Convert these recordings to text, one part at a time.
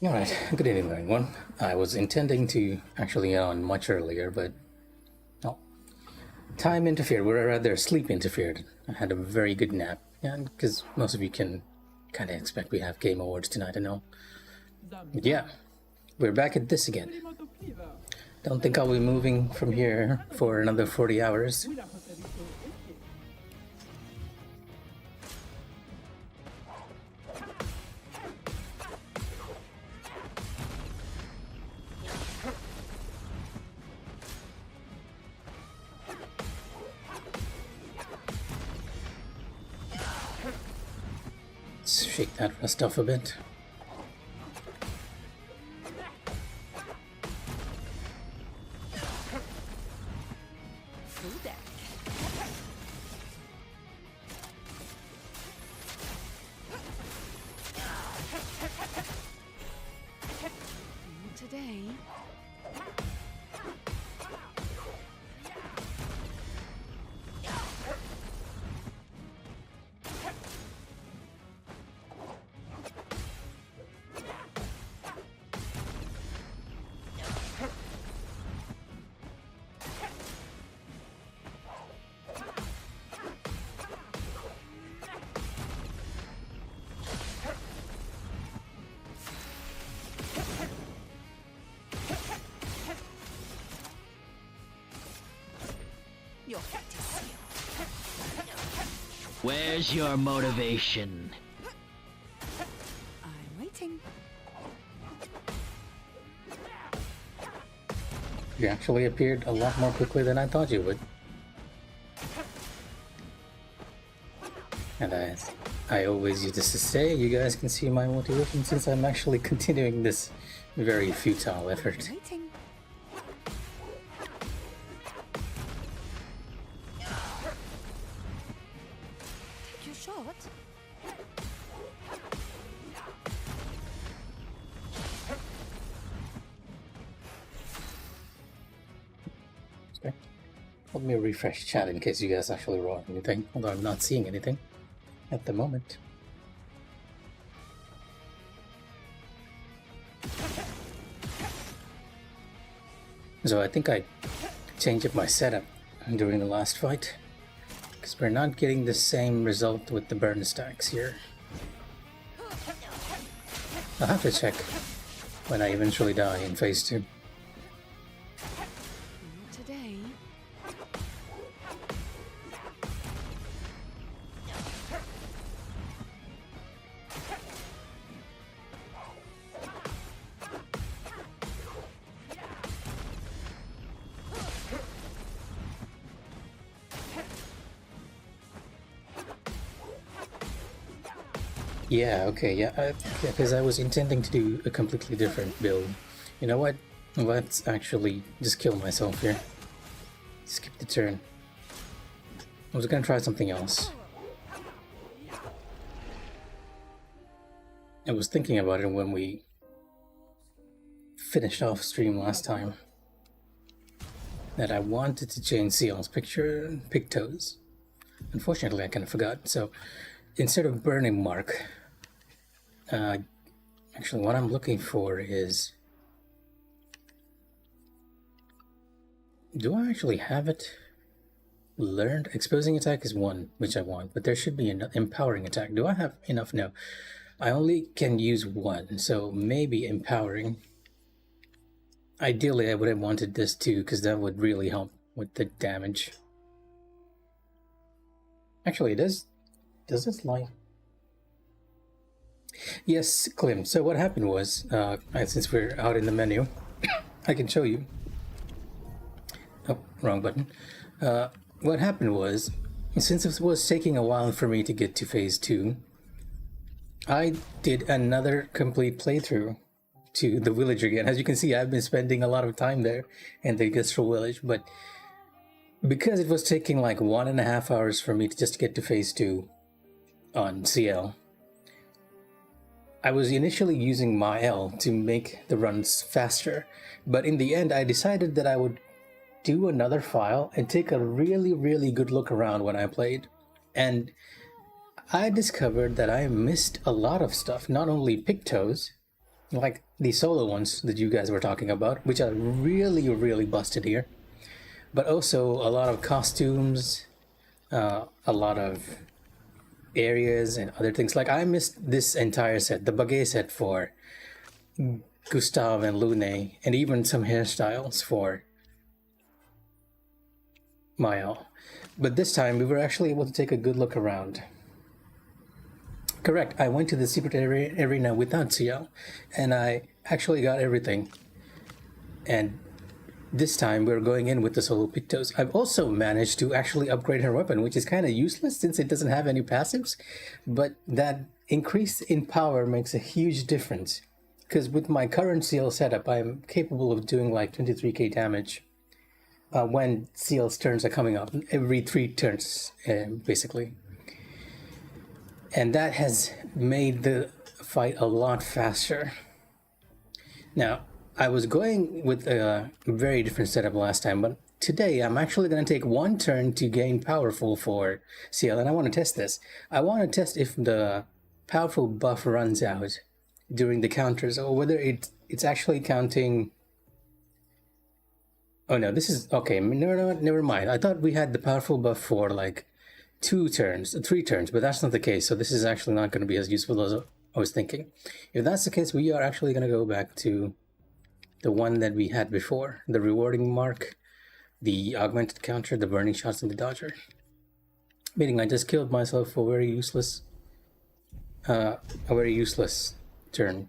Alright, good evening everyone. I was intending to actually get on much earlier, but oh, time interfered, or rather sleep interfered. I had a very good nap, and because most of you can kind of expect we have Game Awards tonight, I know. But yeah, we're back at this again. Don't think I'll be moving from here for another 40 hours. Let's shake that rust off a bit. Today. Your fate is sealed. Where's your motivation? I'm waiting. You actually appeared a lot more quickly than I thought you would. And I always use this to say, you guys can see my motivation since I'm actually continuing this very futile effort. Waiting. Take your shot. Okay. Let me refresh chat in case you guys actually wrote anything, although I'm not seeing anything at the moment. So I think I changed up my setup during the last fight, because we're not getting the same result with the burn stacks here. I'll have to check when I eventually die in phase 2. Not today. Yeah, okay, yeah, because I was intending to do a completely different build. You know what? Let's actually just kill myself here. Skip the turn. I was gonna try something else. I was thinking about it when we finished off stream last time, that I wanted to change Sciel's pictos. Unfortunately, I kind of forgot, so instead of burning mark, actually what I'm looking for is, do I actually have it? Learned exposing attack is one, which I want, but there should be an empowering attack. Do I have enough? No, I only can use one, so maybe empowering. Ideally I would have wanted this too, because that would really help with the damage. Actually, does this lie? Yes, Clem. So what happened was, since we're out in the menu, I can show you. Oh, wrong button. What happened was, since it was taking a while for me to get to phase 2, I did another complete playthrough to the village again. As you can see, I've been spending a lot of time there in the Gustral village, but because it was taking like 1.5 hours for me to just get to phase 2 on Sciel, I was initially using Sciel to make the runs faster, but in the end I decided that I would do another file and take a really good look around when I played, and I discovered that I missed a lot of stuff, not only pictos, like the solo ones that you guys were talking about, which are really, really busted here. But also a lot of costumes, a lot of areas and other things. Like I missed this entire set, the Bagay set for Gustav and Lune, and even some hairstyles for Mael. But this time we were actually able to take a good look around. Correct, I went to the secret arena without Sciel, and I actually got everything. And this time we're going in with the solo Pictos. I've also managed to actually upgrade her weapon, which is kind of useless since it doesn't have any passives, but that increase in power makes a huge difference. Because with my current Sciel setup, I'm capable of doing like 23k damage when Sciel's turns are coming up, every 3 turns, basically. And that has made the fight a lot faster. Now, I was going with a very different setup last time, but today I'm actually going to take 1 turn to gain powerful for Sciel, and I want to test this. I want to test if the powerful buff runs out during the counters, or whether it's actually counting. Oh no, this is okay. Never mind. I thought we had the powerful buff for like 2 turns, 3 turns, but that's not the case. So this is actually not going to be as useful as I was thinking. If that's the case, we are actually going to go back to the one that we had before, the rewarding mark, the augmented counter, the burning shots, and the dodger. Meaning I just killed myself for a very useless turn.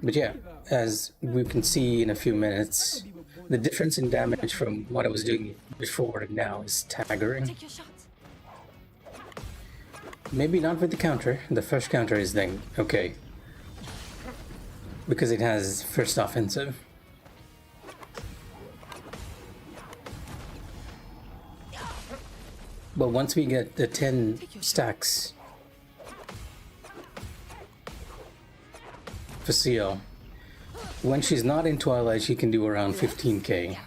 But yeah, as we can see in a few minutes, the difference in damage from what I was doing before and now is staggering. Take your shot. Maybe not with the counter. The first counter is then okay, because it has first offensive. But once we get the 10 stacks for Sciel, when she's not in Twilight, she can do around 15k.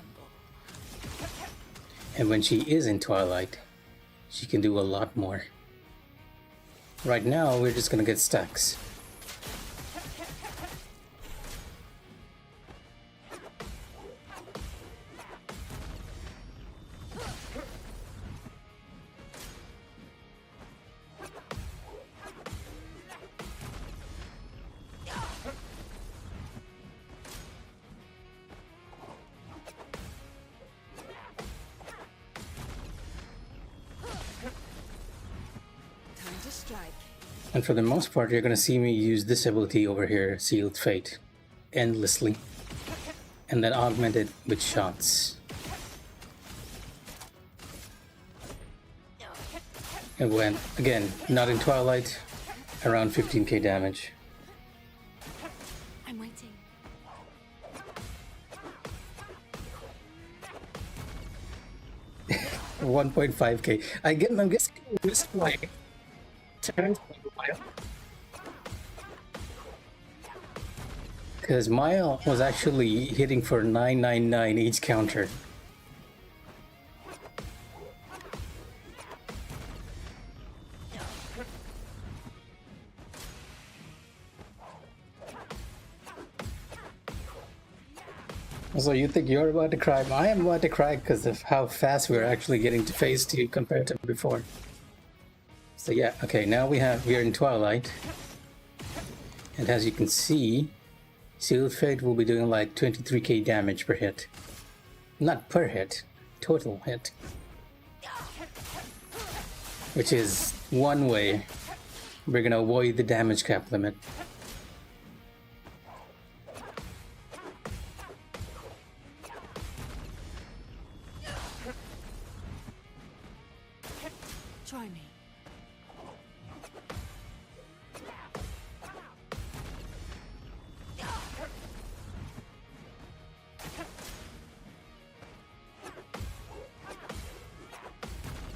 And when she is in Twilight, she can do a lot more. Right now, we're just gonna get stacks. And for the most part, you're going to see me use this ability over here, Sealed Fate, endlessly. And then augment it with shots. And when, again, not in Twilight, around 15k damage. I'm waiting. $1.5k. I'm guessing this like because Mael was actually hitting for 999 each counter. So you think you're about to cry? I am about to cry because of how fast we're actually getting to phase 2 compared to before. So yeah, okay, now we are in Twilight. And as you can see, Sealed Fate will be doing like 23k damage per hit. Not per hit, total hit. Which is one way we're gonna avoid the damage cap limit. Try me.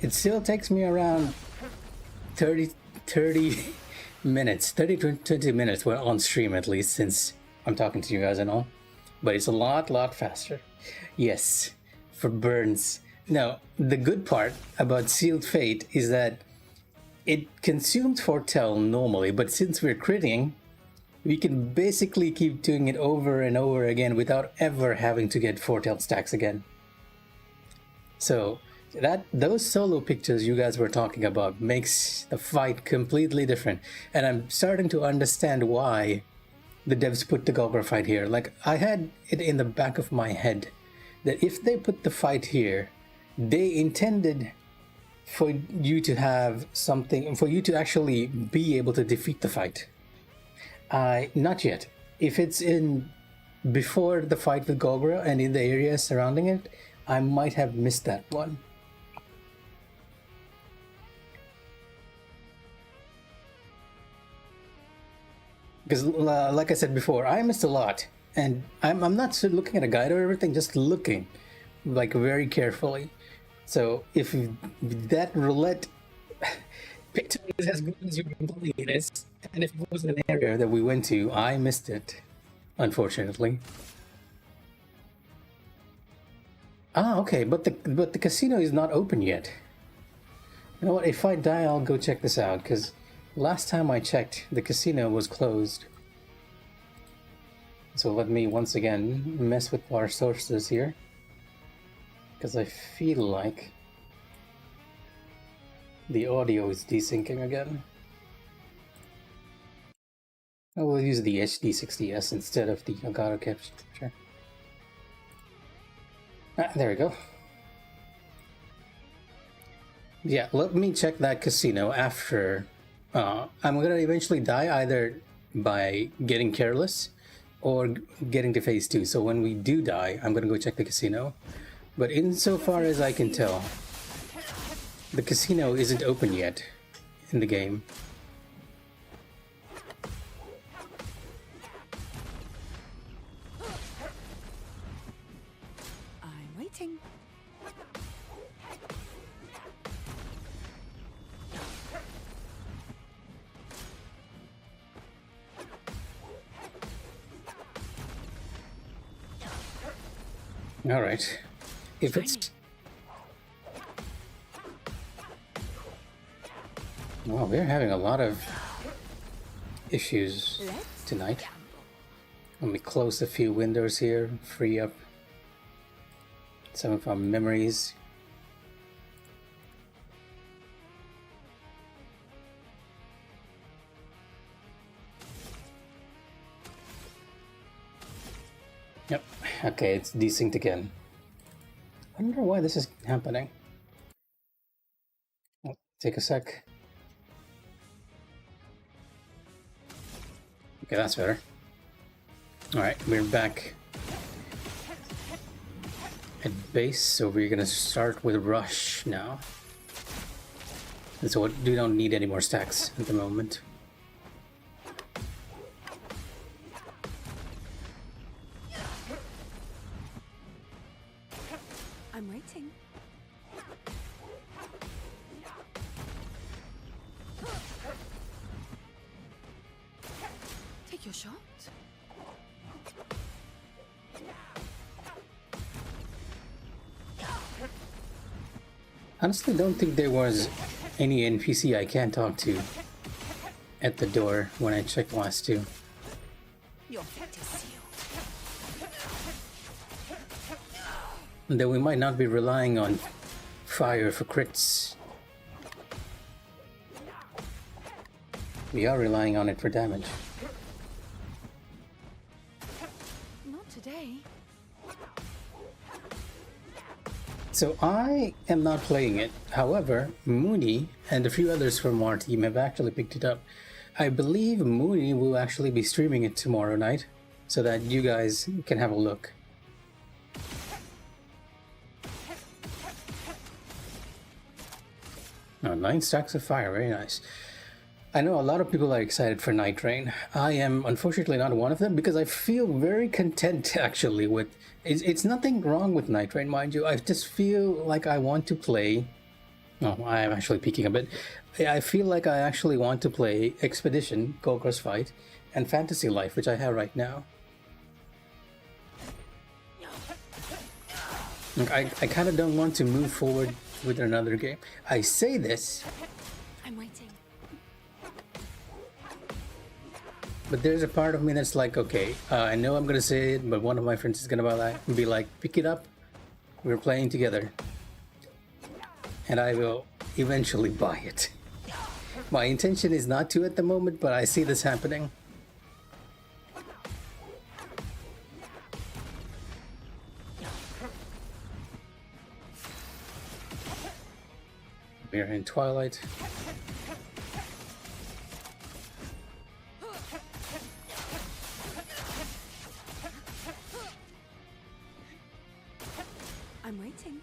It still takes me around 30 minutes, 30 to 20 minutes well, on stream at least, since I'm talking to you guys and all. But it's a lot faster. Yes, for burns. Now, the good part about Sealed Fate is that it consumes Foretell normally, but since we're critting, we can basically keep doing it over and over again without ever having to get Foretell stacks again. So those solo pictures you guys were talking about makes the fight completely different, and I'm starting to understand why the devs put the Golgra fight here. Like, I had it in the back of my head that if they put the fight here, they intended for you to have something, for you to actually be able to defeat the fight. Not yet. If it's in before the fight with Golgra and in the area surrounding it, I might have missed that one. Because, like I said before, I missed a lot, and I'm not looking at a guide or everything, just looking, like, very carefully. So if that roulette picture is as good as you can believe it is, and if it was an area that we went to, I missed it, unfortunately. Ah, okay, but the casino is not open yet. You know what? If I die, I'll go check this out, because last time I checked, the casino was closed. So let me once again mess with our sources here, because I feel like the audio is desyncing again. I will use the HD60S instead of the Elgato capture. Ah, there we go. Yeah, let me check that casino after. I'm gonna eventually die either by getting careless or getting to phase 2. So when we do die, I'm gonna go check the casino. But insofar as I can tell, the casino isn't open yet in the game. I'm waiting. All right. If it's... Wow, we're having a lot of issues tonight. Let me close a few windows here, free up some of our memories. Yep, okay, it's desynced again. I wonder why this is happening. Oh, take a sec. Okay, that's better. Alright, we're back at base, so we're gonna start with Rush now. And so we don't need any more stacks at the moment. I'm waiting. Take your shot. Honestly, don't think there was any NPC I can't talk to at the door when I checked last two. Your fate is sealed. Though we might not be relying on fire for crits. We are relying on it for damage. Not today. So I am not playing it. However, Mooney and a few others from our team have actually picked it up. I believe Mooney will actually be streaming it tomorrow night so that you guys can have a look. Oh, 9 stacks of fire, very nice. I know a lot of people are excited for Night Rain. I am unfortunately not one of them because I feel very content actually with... It's nothing wrong with Night Rain, mind you. I just feel like I want to play... Oh, I am actually peeking a bit. I feel like I actually want to play Expedition, Golgra's Fight, and Fantasy Life, which I have right now. Like, I kind of don't want to move forward with another game. I say this I'm waiting. But there's a part of me that's like, okay, I know I'm gonna say it, but one of my friends is gonna be like, pick it up. We're playing together, and I will eventually buy it. My intention is not to at the moment, but I see this happening. We're in Twilight. I'm waiting.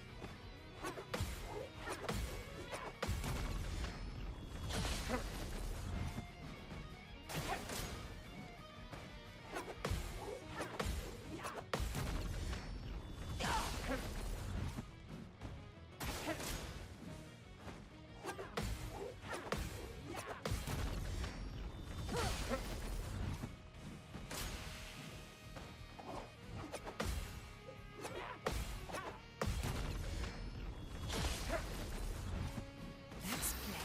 Let's play.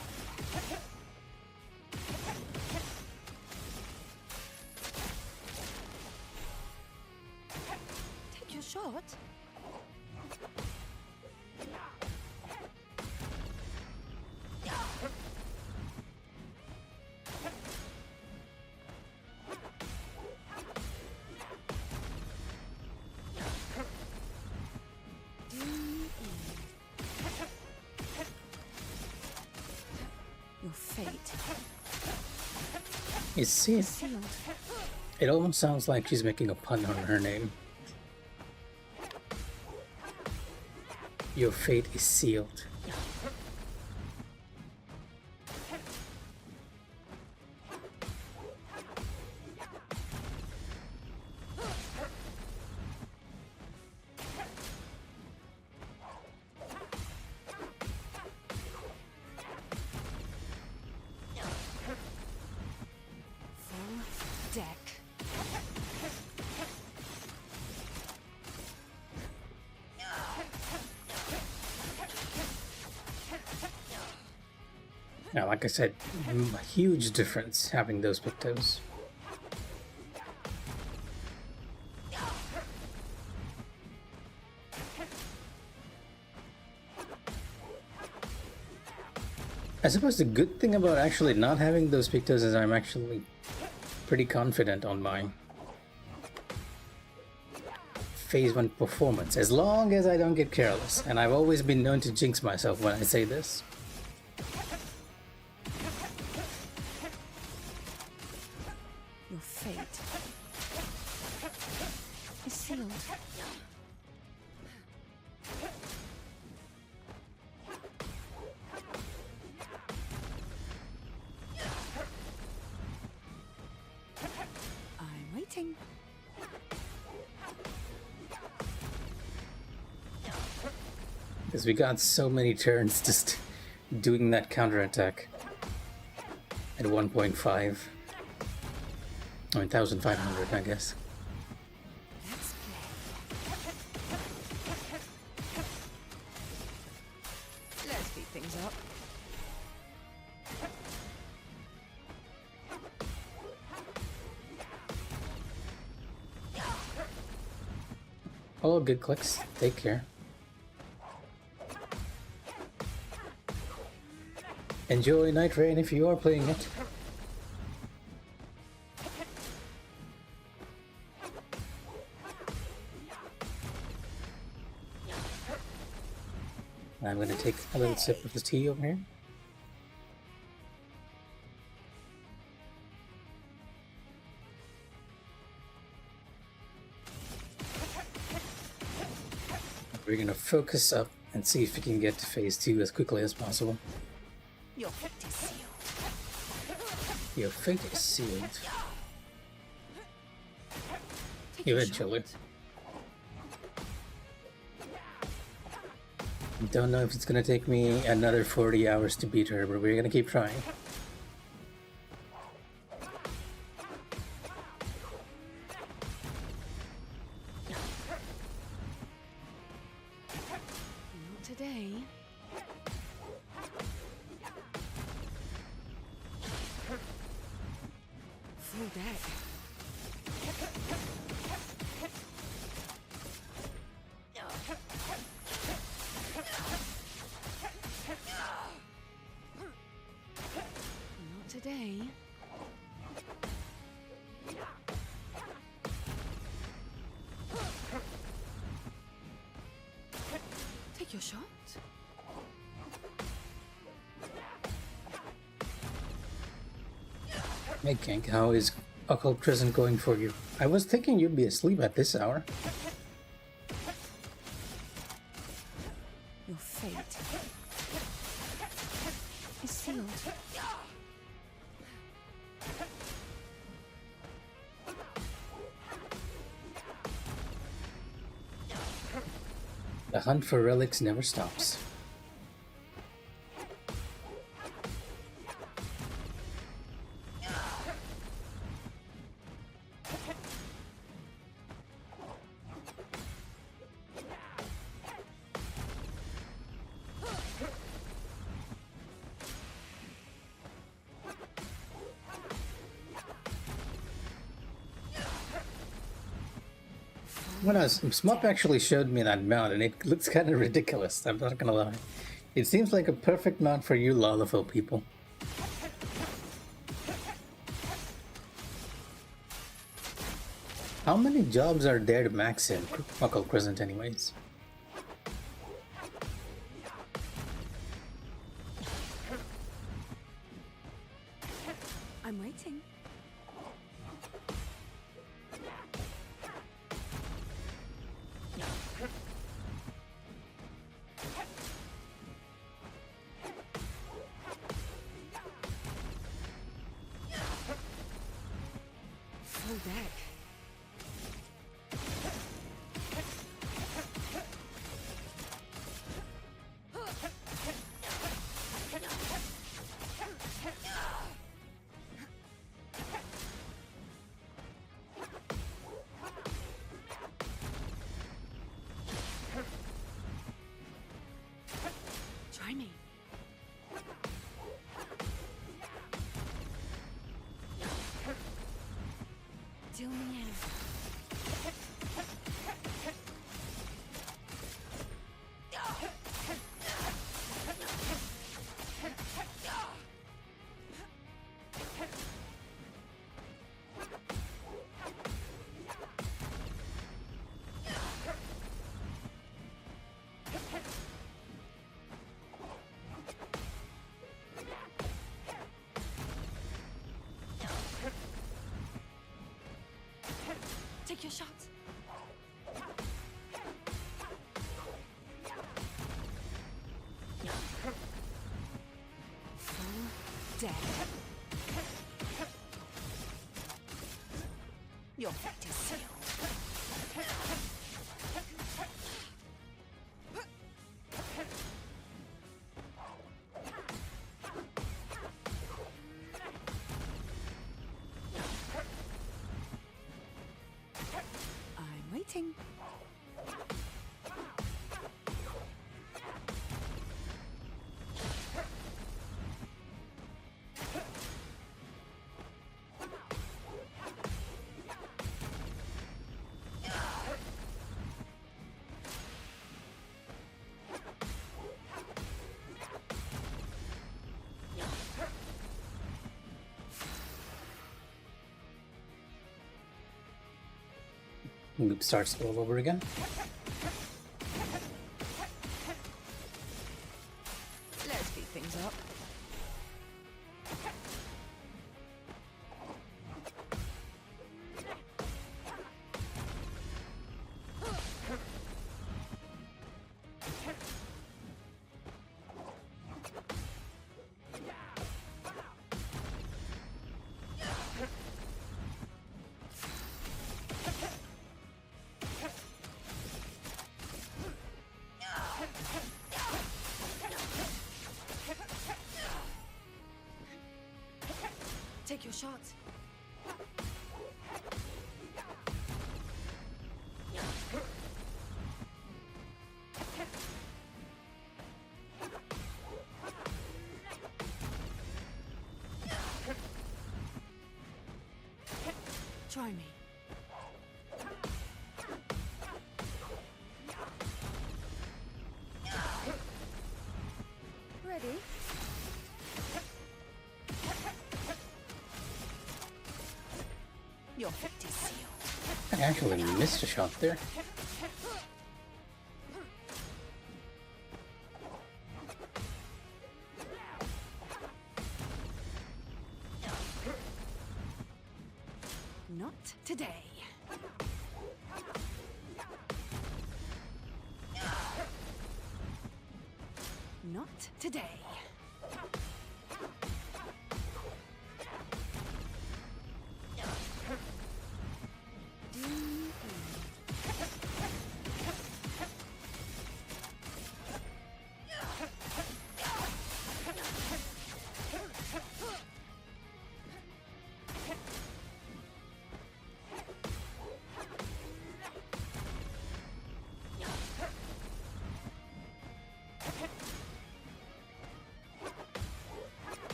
Take your shot. Your fate You see, is sealed. it almost sounds like she's making a pun on her name. Your fate is sealed. Full deck. Now, like I said, a huge difference having those pictos. I suppose the good thing about actually not having those pictos is I'm actually pretty confident on my phase 1 performance, as long as I don't get careless. And I've always been known to jinx myself when I say this. Your fate is sealed. I'm waiting. Because we got so many turns just doing that counterattack at 1.5. I mean, 1,500, I guess. Let's play. Let's speed things up. All good clicks. Take care. Enjoy Night Rain if you are playing it. I'm going to take a little sip of the tea over here. We're going to focus up and see if we can get to phase 2 as quickly as possible. Your fate is sealed. Your fate is sealed. Take your Eventually. shot. Don't know if it's going to take me another 40 hours to beat her, but we're going to keep trying. Not today. Full deck. Not today. Take your shot. Hey King, how is Occult Prison going for you? I was thinking you'd be asleep at this hour. Your fate is sealed. The hunt for relics never stops. When Smup actually showed me that mount, and it looks kind of ridiculous. I'm not gonna lie. It seems like a perfect mount for you Lalafell people. How many jobs are there to max in Occult Crescent anyways? I'm waiting. Full deck. Try me. Deal me in. Take your shot. Full deck. Your fate is sealed. I'm waiting. Loop starts all over again. Let's speed things up. Take your shot. Try me. Ready? Your fate is sealed. I actually missed a shot there. Not today. Not today.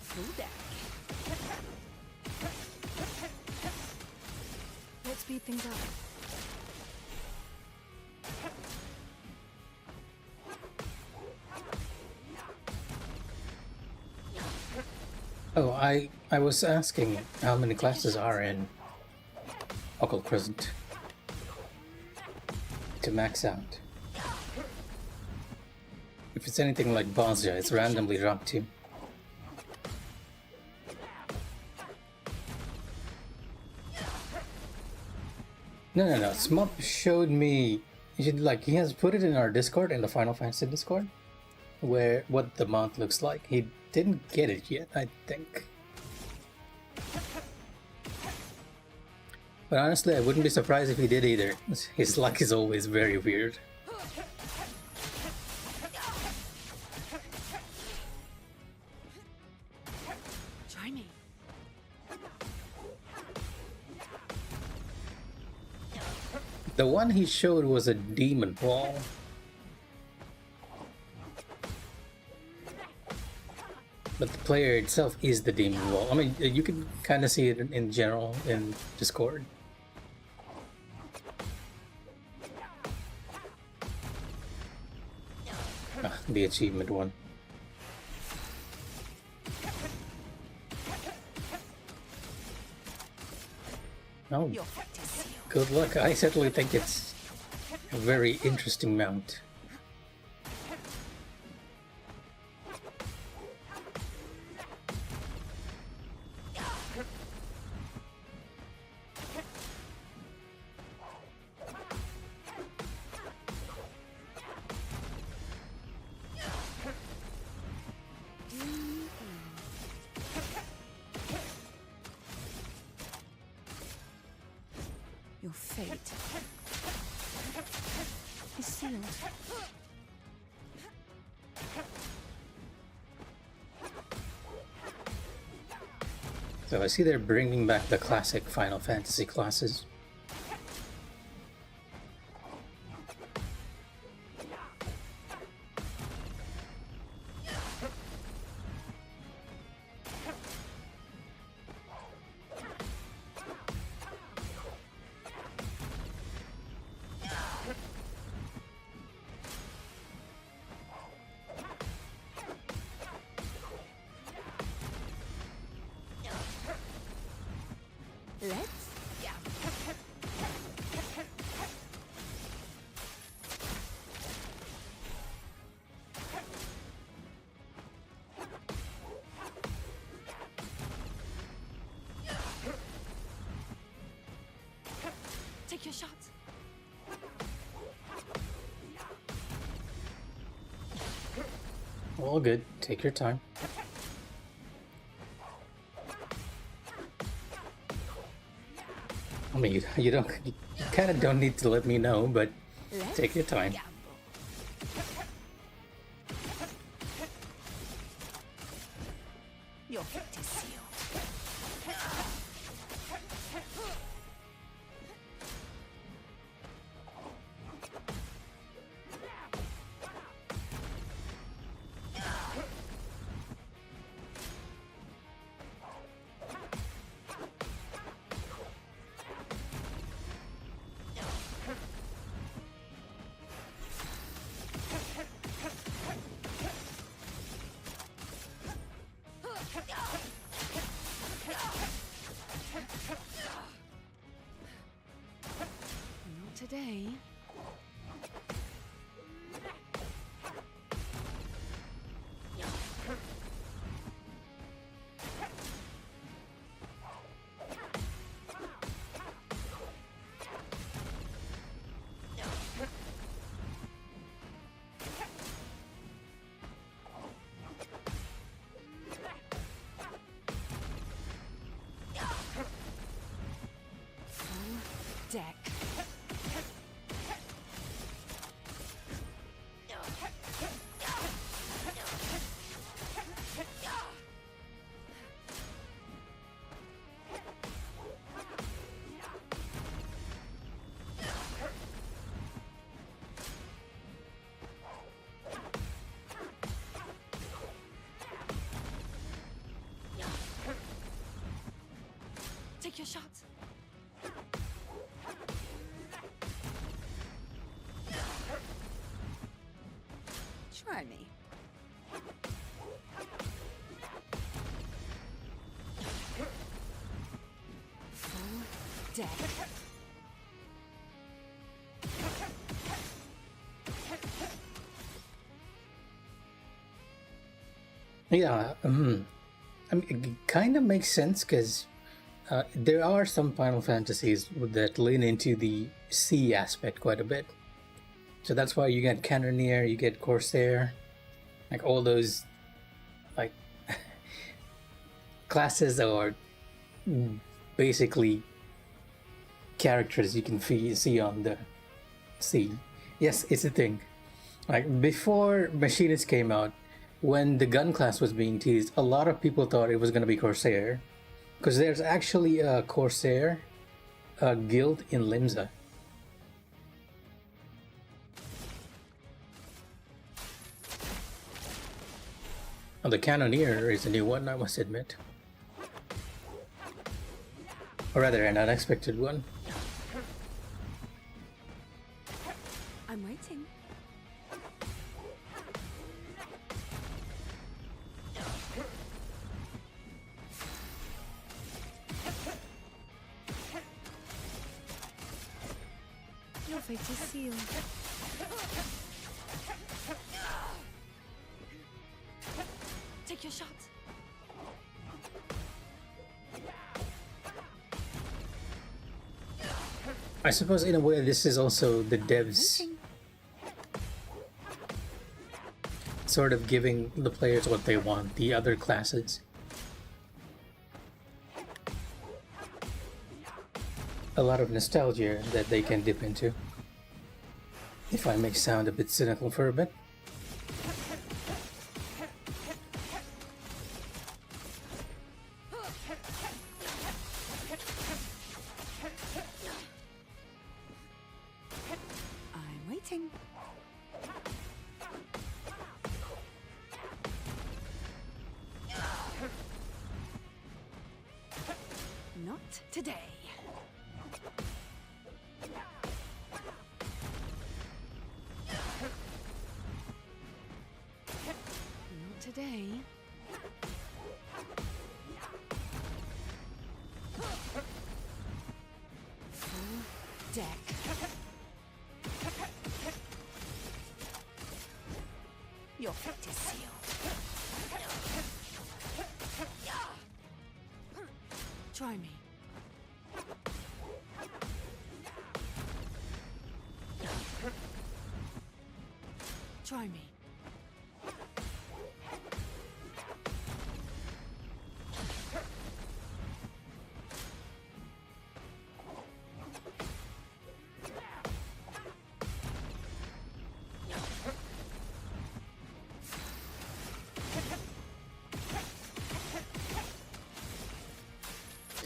Full deck. Let's speed things up. Oh, I was asking how many classes are in Occult Crescent to max out. If it's anything like Bozja, it's randomly dropped to. No. Smop showed me. He has put it in our Discord, in the Final Fantasy Discord, where what the mount looks like. He didn't get it yet, I think. But honestly, I wouldn't be surprised if he did either. His luck is always very weird. Try me. The one he showed was a demon wall. But the player itself is the demon wall. I mean, you can kind of see it in general in Discord. The achievement one. Oh, Your fate is sealed. good luck. I certainly think it's a very interesting mount. Your fate is sealed. So I see they're bringing back the classic Final Fantasy classes. Let's gamble. Take your shots. All good. Take your time. I mean, you kind of don't need to let me know, but take your time. Gamble. Your fate is sealed. today. Deck. Take your shot. Try me. Full deck. Yeah, I mean, it kind of makes sense because there are some Final Fantasies that lean into the sea aspect quite a bit. So that's why you get Cannoneer, you get Corsair, like all those like classes or basically characters you can see on the sea. Yes, it's a thing. Like before Machinists came out, when the gun class was being teased, a lot of people thought it was going to be Corsair, because there's actually a Corsair guild in Limsa. Oh, the Cannoneer is a new one, I must admit. Or rather, an unexpected one. I'm waiting. Your fate is sealed. Take your shot. I suppose in a way this is also the devs Waiting. sort of giving the players what they want, the other classes. A lot of nostalgia that they can dip into. If I may sound a bit cynical for a bit. I'm waiting. Not today. Not today. Full deck. Your fate is sealed. Try me. Try me.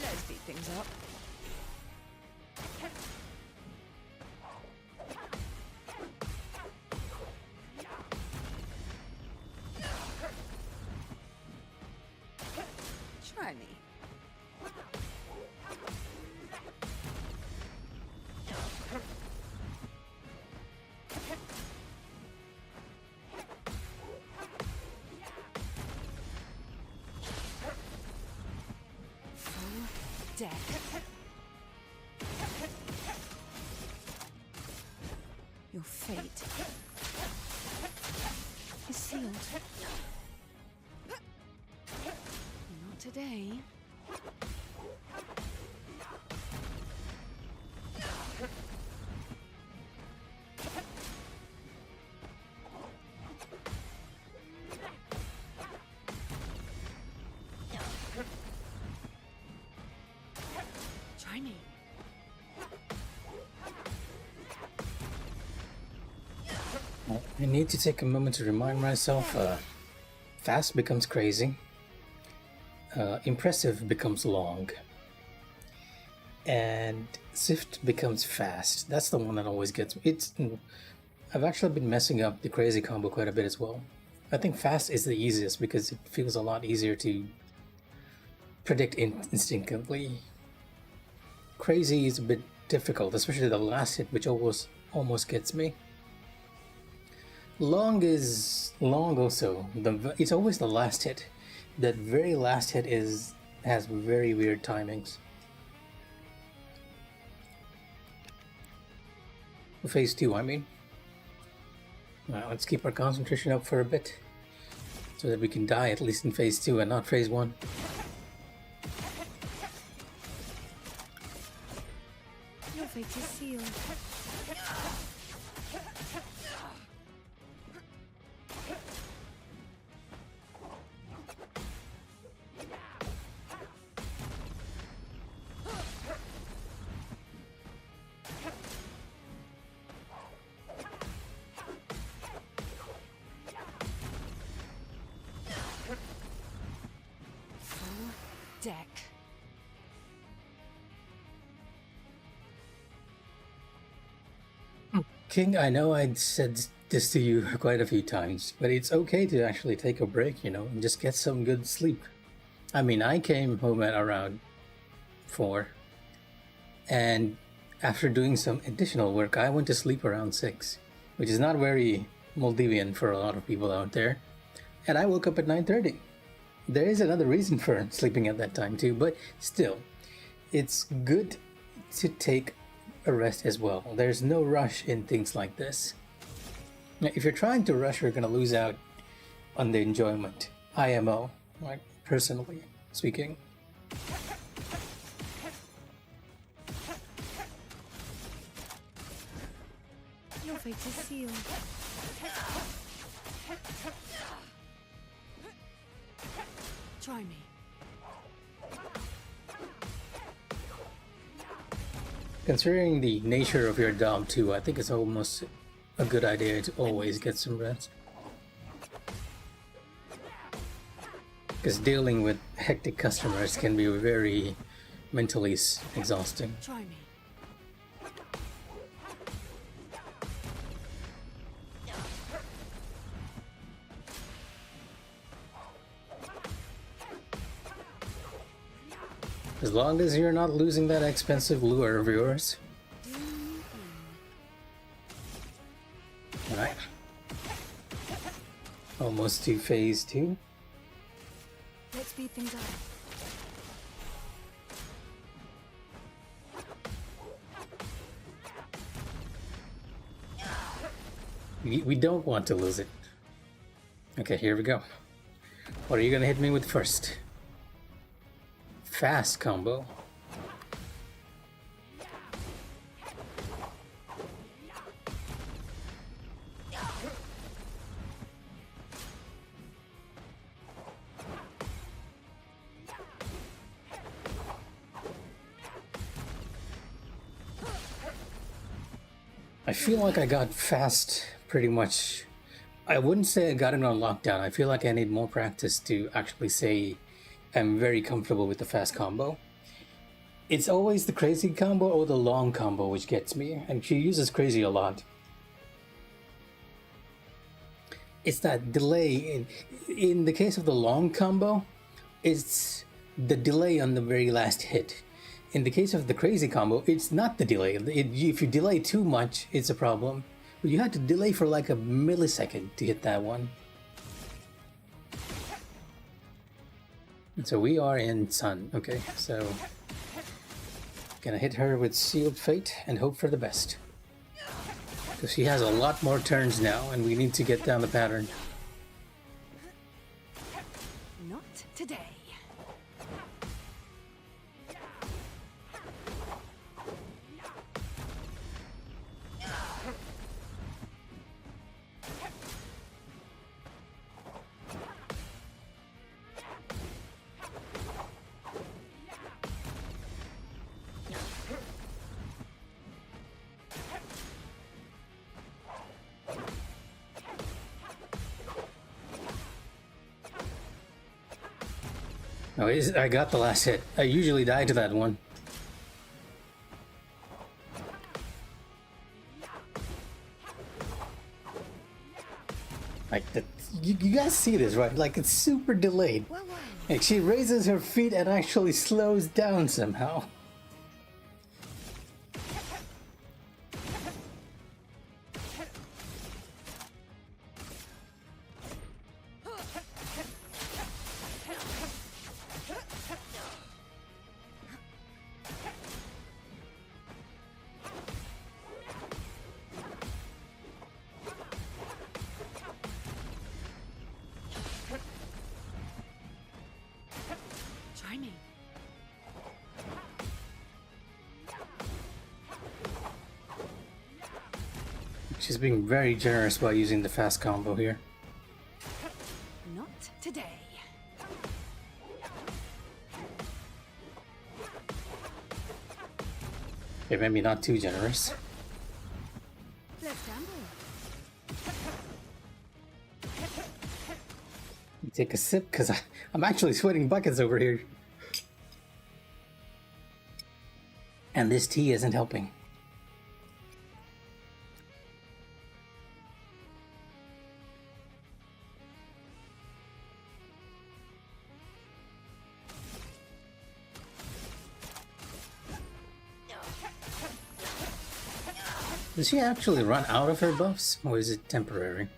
Let's speed things up. Try me. Full deck. fate is sealed. Not today. Try me. I need to take a moment to remind myself, fast becomes crazy, impressive becomes long, and Sift becomes fast. That's the one that always gets me. I've actually been messing up the crazy combo quite a bit as well. I think fast is the easiest because it feels a lot easier to predict instinctively. Crazy is a bit difficult, especially the last hit, which almost gets me. Long is long also. It's always the last hit. That very last hit has very weird timings. Phase 2, I mean. Well, let's keep our concentration up for a bit, so that we can die at least in phase 2 and not phase 1. Your fate is sealed. Full deck. King, I know I'd said this to you quite a few times, but it's okay to actually take a break, and just get some good sleep. I mean, I came home at around 4, and after doing some additional work, I went to sleep around 6, which is not very Maldivian for a lot of people out there. And I woke up at 9:30. There is another reason for sleeping at that time too, but still, it's good to take a rest as well. There's no rush in things like this. Now, if you're trying to rush, you're going to lose out on the enjoyment. IMO, right? Personally speaking. Your fate is sealed. Try me. Considering the nature of your job too, I think it's almost a good idea to always get some rest. Because dealing with hectic customers can be very mentally exhausting. Try me. As long as you're not losing that expensive lure of yours. Alright. Almost to phase 2. Let's speed things up. We don't want to lose it. Okay, here we go. What are you gonna hit me with first? Fast combo. I feel like I got fast pretty much. I wouldn't say I got it on lockdown. I feel like I need more practice to actually say I'm very comfortable with the fast combo. It's always the crazy combo or the long combo which gets me, and she uses crazy a lot. It's that delay. In the case of the long combo, it's the delay on the very last hit. In the case of the crazy combo, it's not the delay. If you delay too much, it's a problem. But you had to delay for like a millisecond to hit that one. So we are in Sun. Okay, so gonna hit her with Sealed Fate and hope for the best. So she has a lot more turns now, and we need to get down the pattern. Not today. No, I got the last hit. I usually die to that one. Like, you guys see this, right? Like, it's super delayed. Well, well. Like, she raises her feet and actually slows down somehow. Try me. She's being very generous by using the fast combo here. Not today. Okay, maybe not too generous. Let's gamble. Take a sip, because I'm actually sweating buckets over here. And this tea isn't helping. Does she actually run out of her buffs, or is it temporary?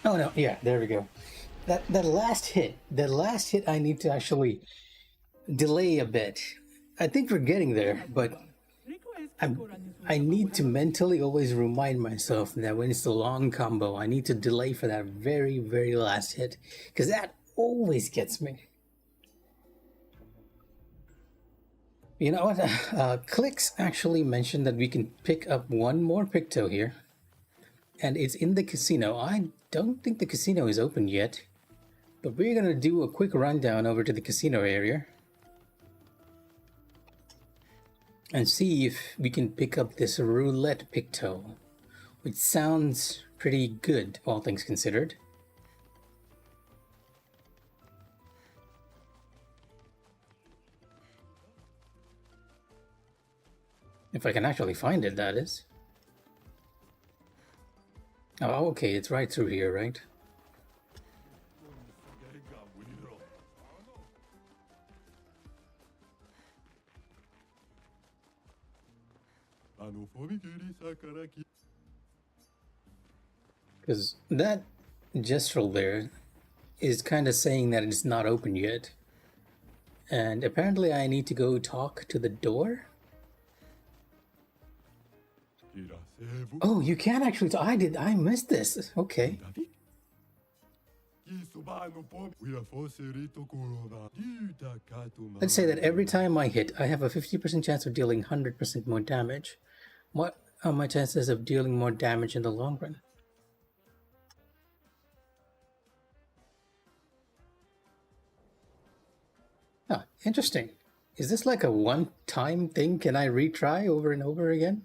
Oh no, yeah, there we go. That last hit, I need to actually delay a bit. I think we're getting there, but I need to mentally always remind myself that when it's the long combo, I need to delay for that very, very last hit, because that always gets me. You know what? Clicks actually mentioned that we can pick up one more Picto here, and it's in the casino. I don't think the casino is open yet, but we're gonna do a quick rundown over to the casino area and see if we can pick up this roulette Picto, which sounds pretty good, all things considered. If I can actually find it, that is. Oh, okay, it's right through here, right? Because that gestural there is kind of saying that it's not open yet. And apparently I need to go talk to the door? Oh, you can actually talk. I missed this. Okay. Let's say that every time I hit, I have a 50% chance of dealing 100% more damage. What are my chances of dealing more damage in the long run? Ah, interesting. Is this like a one-time thing? Can I retry over and over again?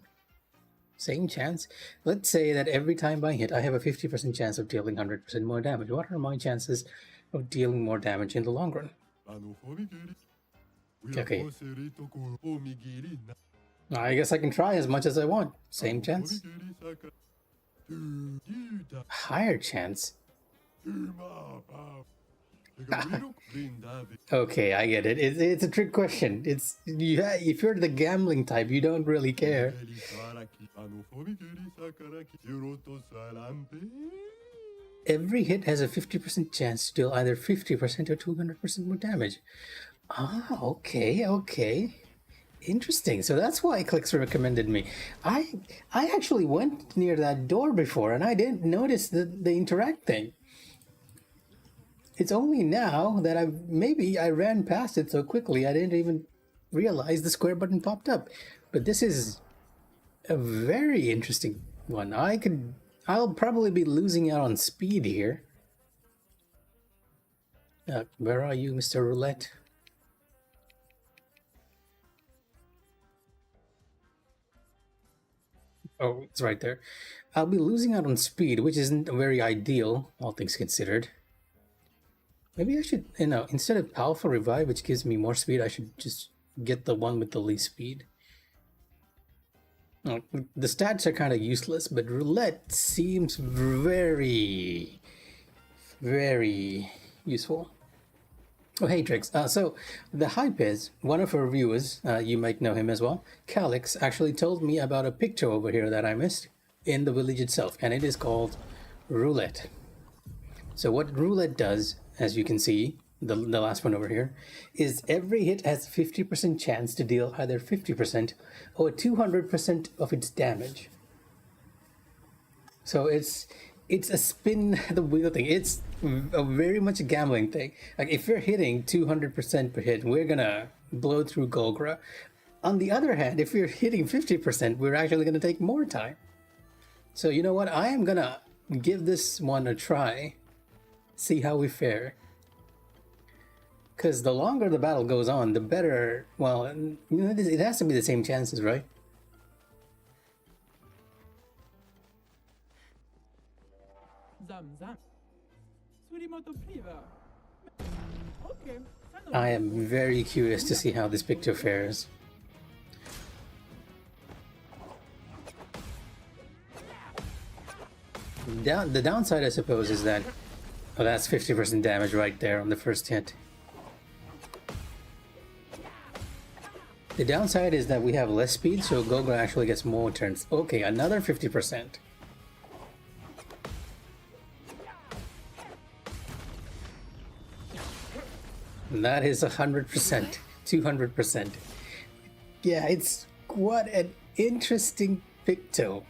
Same chance? Let's say that every time I hit, I have a 50% chance of dealing 100% more damage. What are my chances of dealing more damage in the long run? Okay. I guess I can try as much as I want. Same chance? Higher chance? Okay, I get it. It's a trick question. It's if you're the gambling type, you don't really care. Every hit has a 50% chance to deal either 50% or 200% more damage. Ah, okay. Interesting. So that's why Clicks recommended me. I actually went near that door before and I didn't notice the interact thing. It's only now that I ran past it so quickly I didn't even realize the square button popped up. But this is a very interesting one. I'll probably be losing out on speed here. Where are you, Mr. Roulette? Oh, it's right there. I'll be losing out on speed, which isn't very ideal, all things considered. Maybe I should, instead of Powerful Revive, which gives me more speed, I should just get the one with the least speed. Oh, the stats are kind of useless, but Roulette seems very, very useful. Oh, hey, Trix. So the hype is, one of our viewers, you might know him as well, Calix, actually told me about a picture over here that I missed in the village itself, and it is called Roulette. So what Roulette does, as you can see, the last one over here, is every hit has a 50% chance to deal either 50% or 200% of its damage. So it's a spin the wheel thing. It's a very much a gambling thing. Like if you're hitting 200% per hit, we're gonna blow through Golgra. On the other hand, if you're hitting 50%, we're actually gonna take more time. So you know what? I am gonna give this one a try. See how we fare. Because the longer the battle goes on, the better. Well, it has to be the same chances, right? I am very curious to see how this picture fares. The downside, I suppose, is that that's 50% damage right there on the first hit. The downside is that we have less speed, so Golgra actually gets more turns. Okay, another 50%. That is 100%, 200%. Yeah, it's what an interesting picto.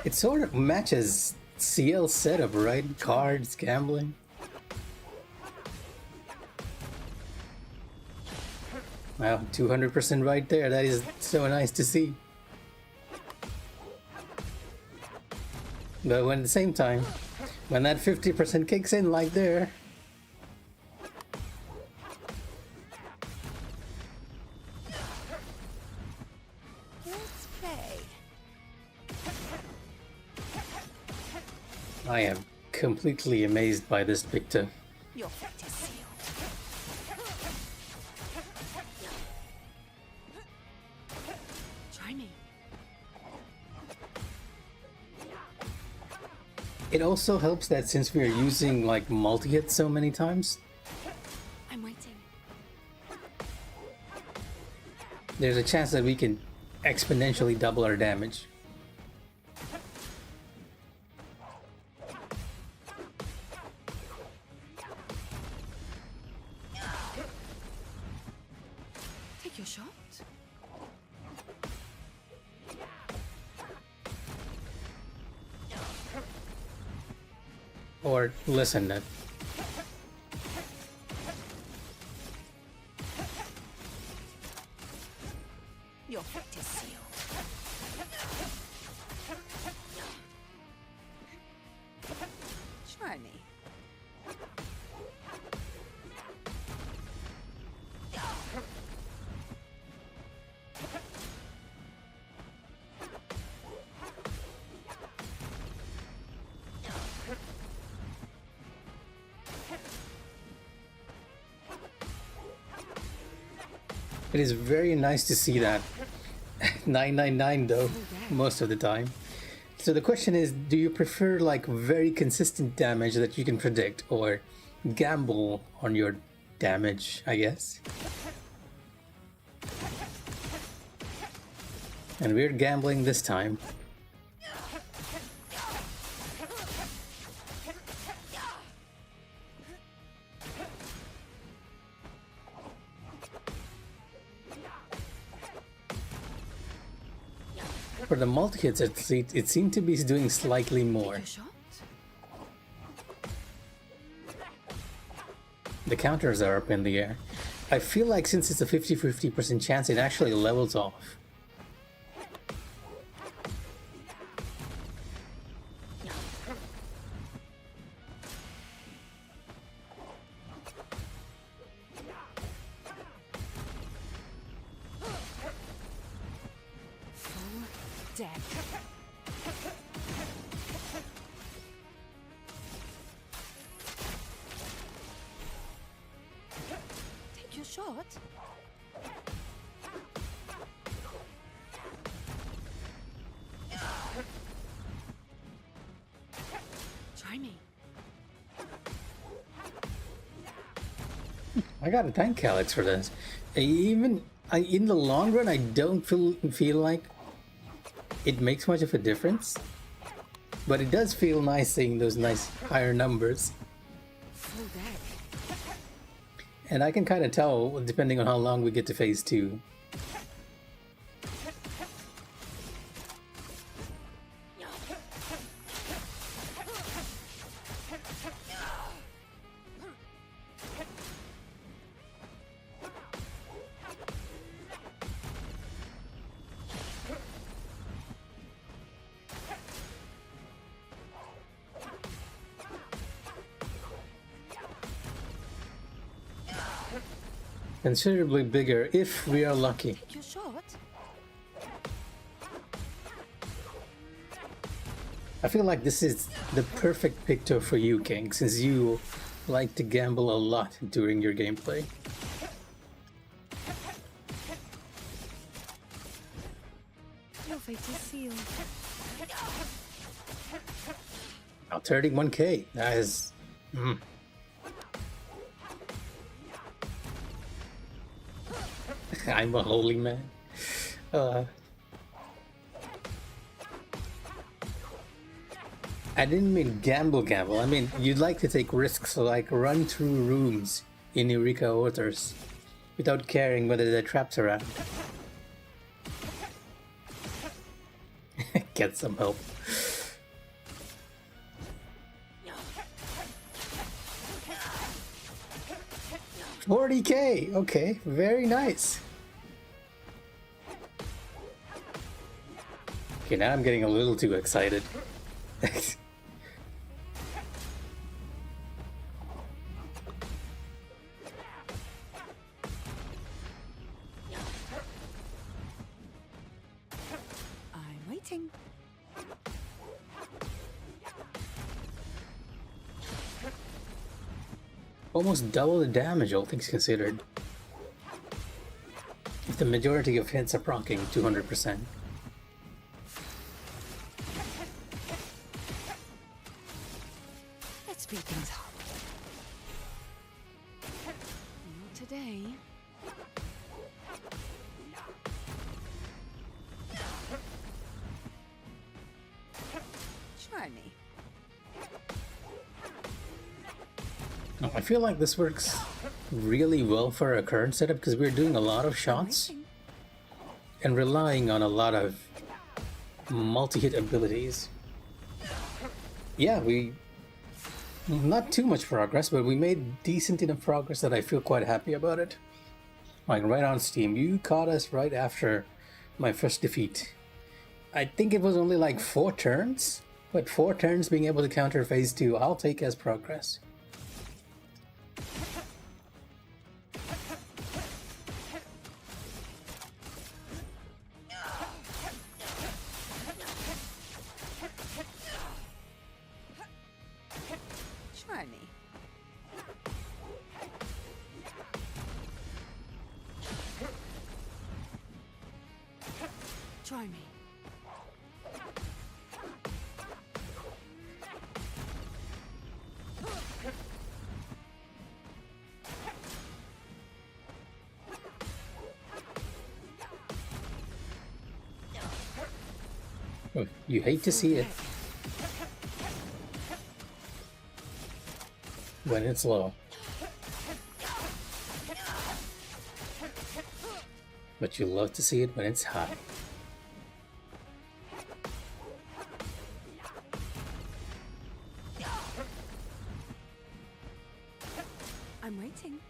It sort of matches Sciel's setup, right? Cards, gambling. Wow, 200% right there. That is so nice to see. But when at the same time, when that 50% kicks in like there, Let's play. I am completely amazed by this picture. Your fate is sealed. Try me. It also helps that since we are using like multi-hit so many times, I'm waiting. there's a chance that we can exponentially double our damage. Take your shot. Or listen, Your fate is sealed. Try me. It is very nice to see that 999 though, most of the time. So the question is, do you prefer like very consistent damage that you can predict, or gamble on your damage, I guess? And we're gambling this time. For the multi-hits, it seemed to be doing slightly more. Take your shot. The counters are up in the air. I feel like since it's a 50-50% chance, it actually levels off. Full deck. Take your shot. Try me. I gotta thank Calyx for this. In the long run, I don't feel like it makes much of a difference, but it does feel nice seeing those nice higher numbers. Full deck. And I can kind of tell, depending on how long we get to phase 2. Considerably bigger if we are lucky. Take your shot. I feel like this is the perfect picture for you, King, since you like to gamble a lot during your gameplay. Your fate is sealed. Now 31k. That is. I'm a holy man. I didn't mean gamble. I mean, you'd like to take risks, like run through rooms in Eureka Waters without caring whether there are traps around. Get some help. 40k! Okay, very nice. Okay, now I'm getting a little too excited. I'm waiting. Almost double the damage, all things considered. If the majority of hits are proccing 200%. Let's speed things up. Not today. Try me. I feel like this works really well for our current setup because we're doing a lot of shots Waiting. and relying on a lot of multi-hit abilities. Yeah, not too much progress, but we made decent enough progress that I feel quite happy about it. Like right on Steam, you caught us right after my first defeat. I think it was only like 4 turns, but 4 turns being able to counter phase 2, I'll take as progress. Try me. Try me. Oh, you hate to see it when it's low. But you love to see it when it's high. I'm waiting.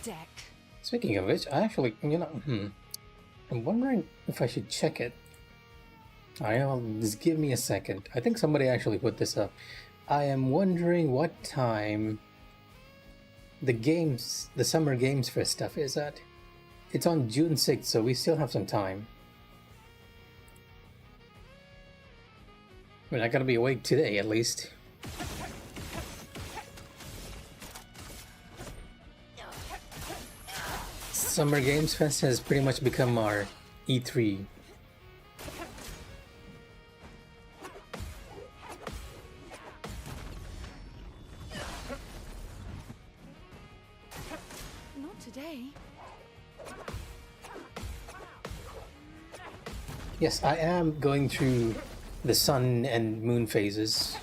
Deck. Speaking of which, I actually, I'm wondering if I should check it. Just give me a second. I think somebody actually put this up. I am wondering what time the Summer Games Fest stuff is at. It's on June 6th, so we still have some time. I mean, I gotta be awake today, at least. Summer Games Fest has pretty much become our E3. Not today. Yes, I am going through the sun and moon phases,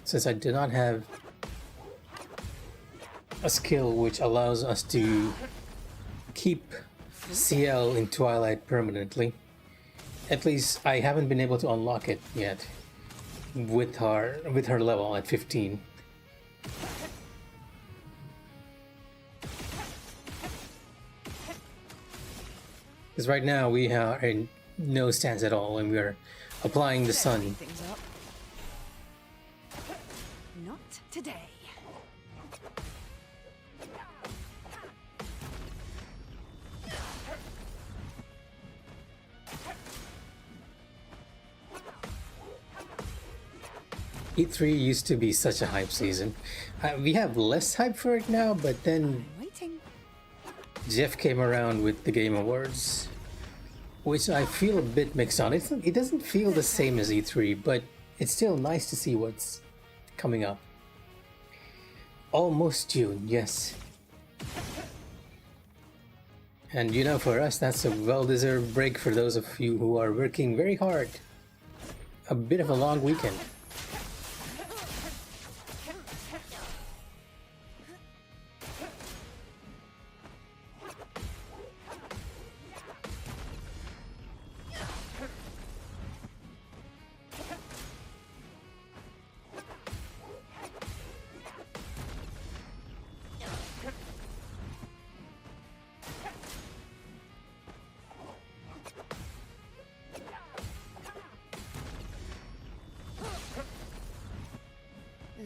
since I do not have a skill which allows us to keep Sciel in Twilight permanently. At least I haven't been able to unlock it yet with her level at 15. Because right now we are in no stance at all, and we are applying the sun. Things up. Not today. E3 used to be such a hype season. We have less hype for it now, but then I'm waiting. Jeff came around with the Game Awards, which I feel a bit mixed on. It doesn't feel the same as E3, but it's still nice to see what's coming up. Almost June, yes. And for us, that's a well-deserved break for those of you who are working very hard. A bit of a long weekend.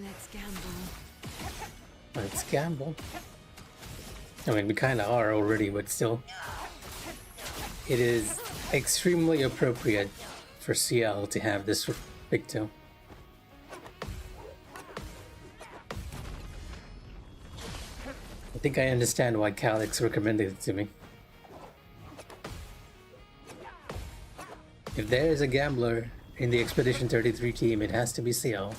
Let's gamble. Let's gamble. I mean, we kind of are already, but still. It is extremely appropriate for Sciel to have this victim. I think I understand why Calix recommended it to me. If there is a gambler in the Expedition 33 team, it has to be Sciel.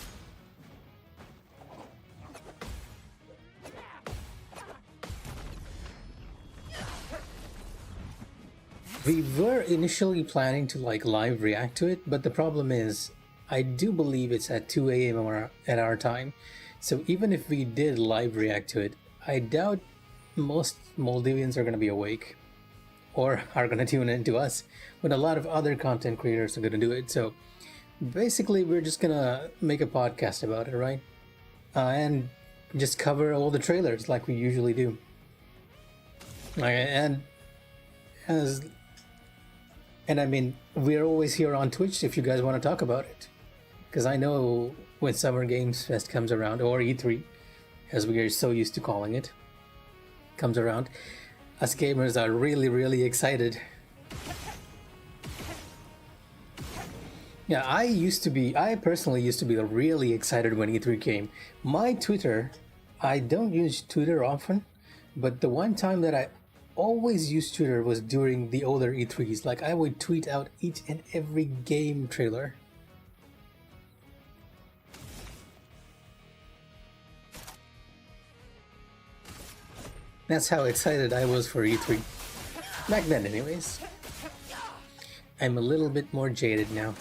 We were initially planning to live react to it, but the problem is I do believe it's at 2 a.m. at our time. So even if we did live react to it, I doubt most Maldivians are going to be awake or are going to tune in to us, but a lot of other content creators are going to do it. So basically we're just going to make a podcast about it, right? And just cover all the trailers like we usually do. And I mean, we're always here on Twitch if you guys want to talk about it. Because I know when Summer Games Fest comes around, or E3, as we are so used to calling it, comes around, us gamers are really, really excited Yeah, I personally used to be really excited when E3 came. My Twitter, I don't use Twitter often, but the one time that I always used Twitter was during the older E3s. Like, I would tweet out each and every game trailer. That's how excited I was for E3. Back then, anyways. I'm a little bit more jaded now.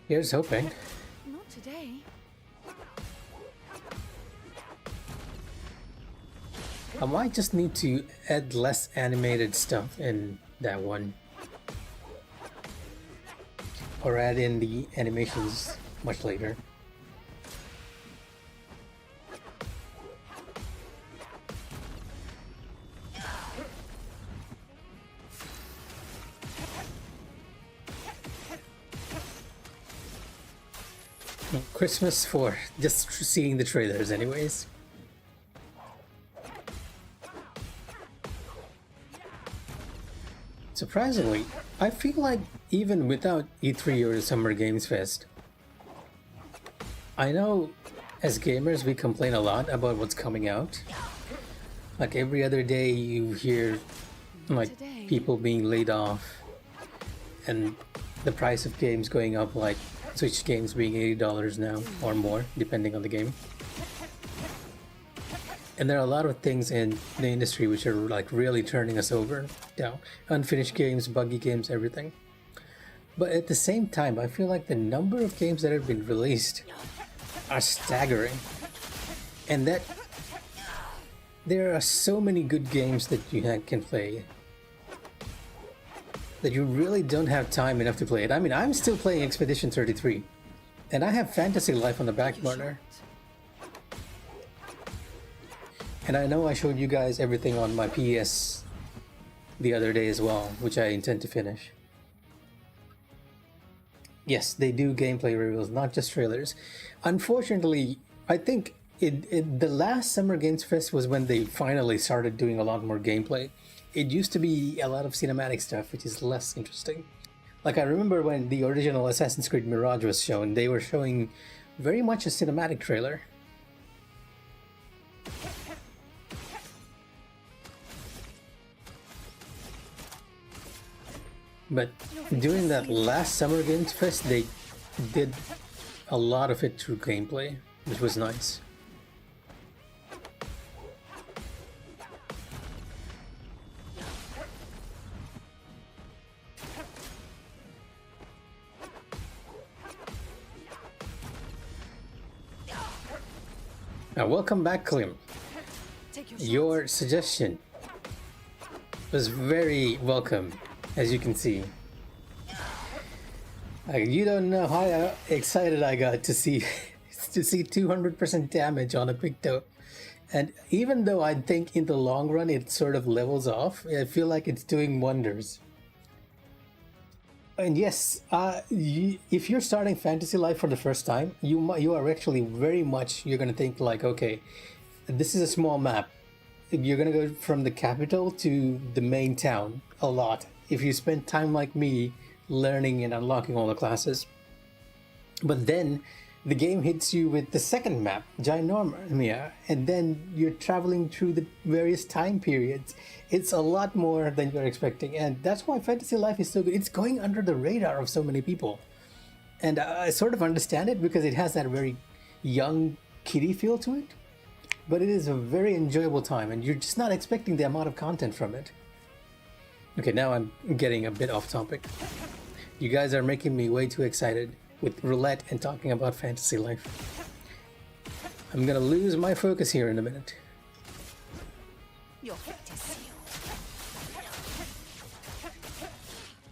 Here's hoping. Not today. I might just need to add less animated stuff in that one. Or add in the animations much later. Christmas for just seeing the trailers anyways. Surprisingly, I feel like even without E3 or Summer Games Fest, I know as gamers we complain a lot about what's coming out. Like every other day you hear like people being laid off and the price of games going up, like Switch games being $80 now or more depending on the game. And there are a lot of things in the industry which are like really turning us over down. Unfinished games, buggy games, everything. But at the same time, I feel like the number of games that have been released are staggering. And that there are so many good games that you can play that you really don't have time enough to play it. I mean, I'm still playing Expedition 33 and I have Fantasy Life on the back burner. And I know I showed you guys everything on my PS the other day as well, which I intend to finish. Yes, they do gameplay reveals, not just trailers. Unfortunately, I think the last Summer Games Fest was when they finally started doing a lot more gameplay. It used to be a lot of cinematic stuff, which is less interesting. Like I remember when the original Assassin's Creed Mirage was shown, they were showing very much a cinematic trailer. But during that last Summer Games Fest, they did a lot of it through gameplay, which was nice. Now, welcome back, Klim. Your suggestion was very welcome, as you can see. You don't know how excited I got to see 200% damage on a Picto. And even though I think in the long run it sort of levels off, I feel like it's doing wonders. And yes, if you're starting Fantasy Life for the first time, you are actually very much, you're going to think like, okay, this is a small map. You're going to go from the capital to the main town a lot. If you spend time like me learning and unlocking all the classes. But then the game hits you with the second map, Ginormia, and then you're traveling through the various time periods. It's a lot more than you're expecting, and that's why Fantasy Life is so good. It's going under the radar of so many people. And I sort of understand it because it has that very young kiddie feel to it. But it is a very enjoyable time, and you're just not expecting the amount of content from it. Okay, now I'm getting a bit off topic. You guys are making me way too excited with roulette and talking about Fantasy Life. I'm gonna lose my focus here in a minute. Your fate is sealed.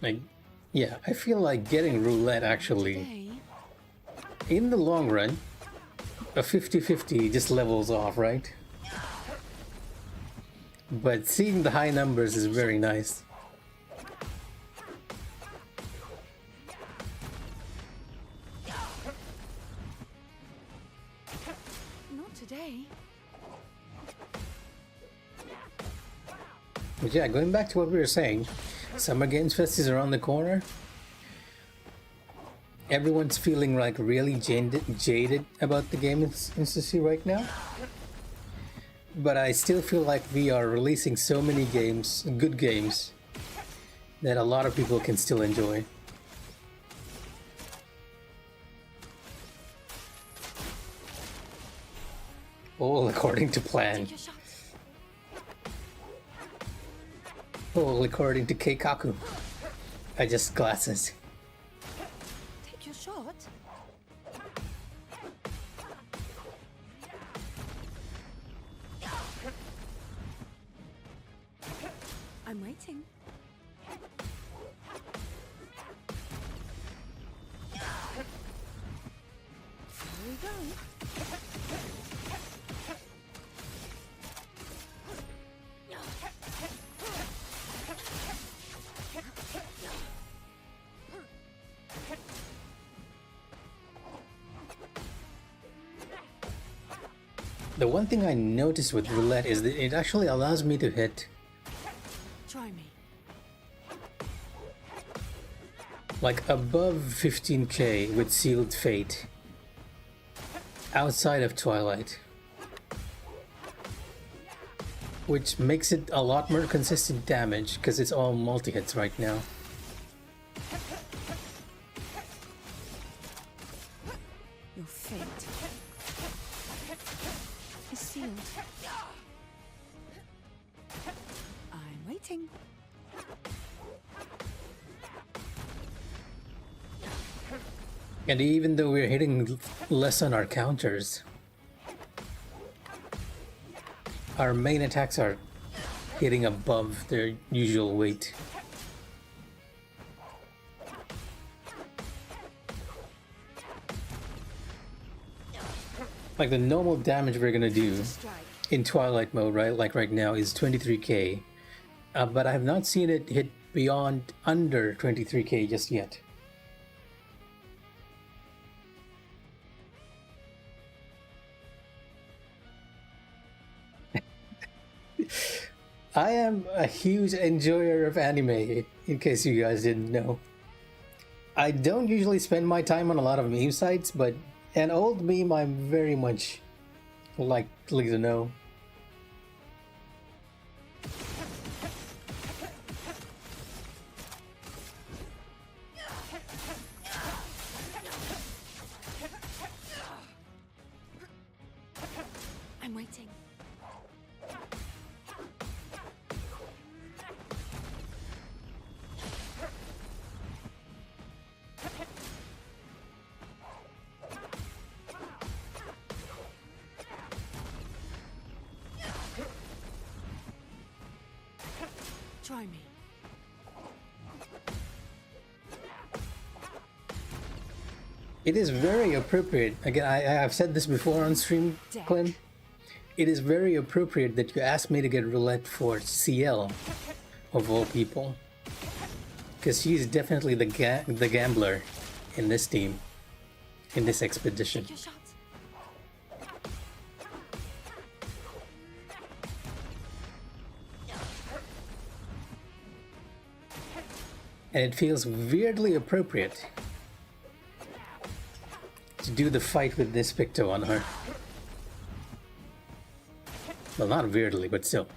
Like, yeah, I feel like getting roulette actually, in the long run, a 50-50 just levels off, right? But seeing the high numbers is very nice. Not today. But yeah, going back to what we were saying, Summer Games Fest is around the corner. Everyone's feeling like really jaded about the game industry right now. But I still feel like we are releasing so many games, good games, that a lot of people can still enjoy. All according to plan. Take your shots. All according to Keikaku. I just glasses. Take your shot. I'm waiting. Here we go. The one thing I noticed with roulette is that it actually allows me to hit Try me. like above 15k with Sealed Fate outside of Twilight, which makes it a lot more consistent damage because it's all multi-hits right now. Your fate is sealed. I'm waiting. And even though we're hitting less on our counters, our main attacks are hitting above their usual weight. Like the normal damage we're gonna do Strike. in Twilight mode, right? Like right now is 23k, but I have not seen it hit beyond under 23k just yet. I am a huge enjoyer of anime, in case you guys didn't know. I don't usually spend my time on a lot of meme sites, but an old meme I'm very much likely to know. I'm waiting. Try me. It is very appropriate. Again, I have said this before on stream, Clem. It is very appropriate that you asked me to get roulette for Sciel, of all people. Because he's definitely the gambler in this team, in this expedition. Take your shots. And it feels weirdly appropriate to do the fight with this Picto on her. Well, not weirdly, but still.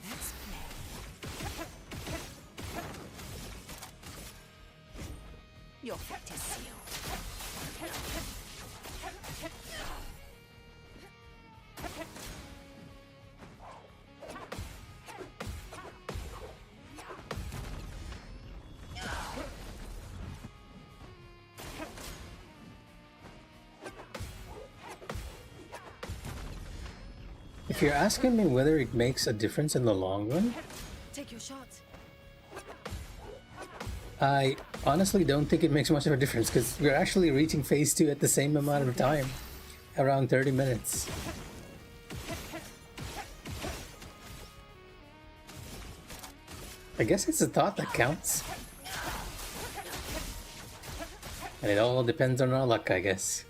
Let's play. Your fate is sealed. If you're asking me whether it makes a difference in the long run, Take your shots. I honestly don't think it makes much of a difference because we're actually reaching phase 2 at the same amount of time, around 30 minutes. I guess it's the thought that counts. And it all depends on our luck, I guess.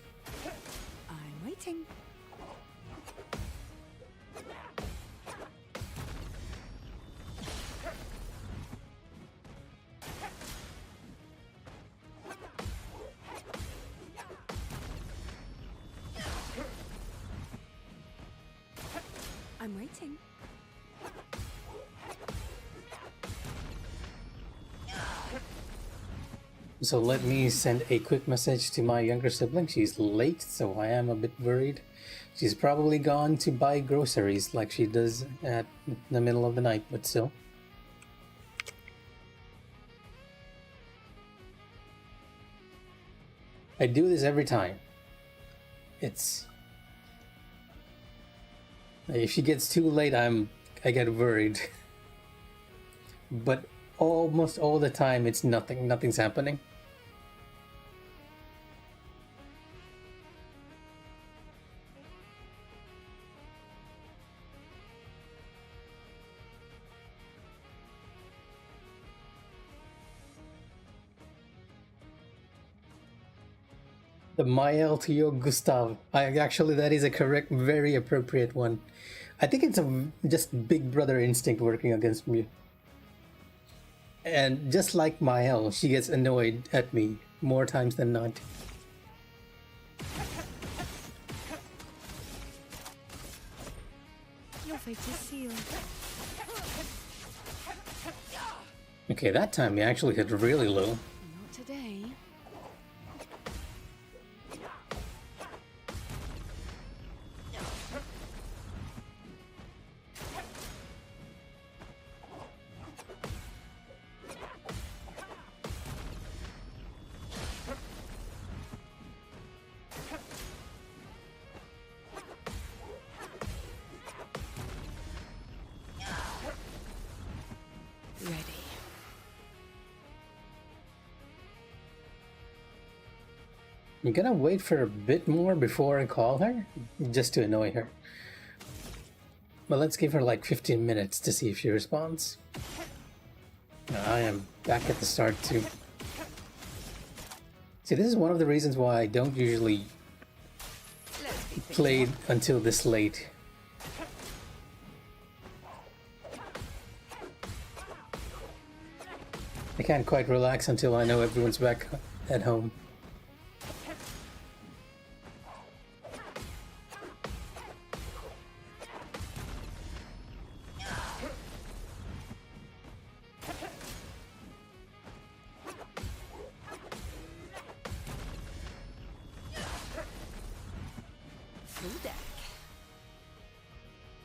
I'm waiting. So let me send a quick message to my younger sibling. She's late, so I am a bit worried. She's probably gone to buy groceries like she does at the middle of the night, but still. I do this every time. It's... If she gets too late, I get worried. But almost all the time, it's nothing's happening. The Mael to your Gustav. Actually, that is a correct, very appropriate one. I think it's just big brother instinct working against me. And just like Mael, she gets annoyed at me more times than not. Your fate is sealed. Okay, that time he actually hit really low. Not today. Ready. I'm gonna wait for a bit more before I call her, just to annoy her. But let's give her like 15 minutes to see if she responds. I am back at the start too. See, this is one of the reasons why I don't usually play until this late. I can't quite relax until I know everyone's back at home. Full deck.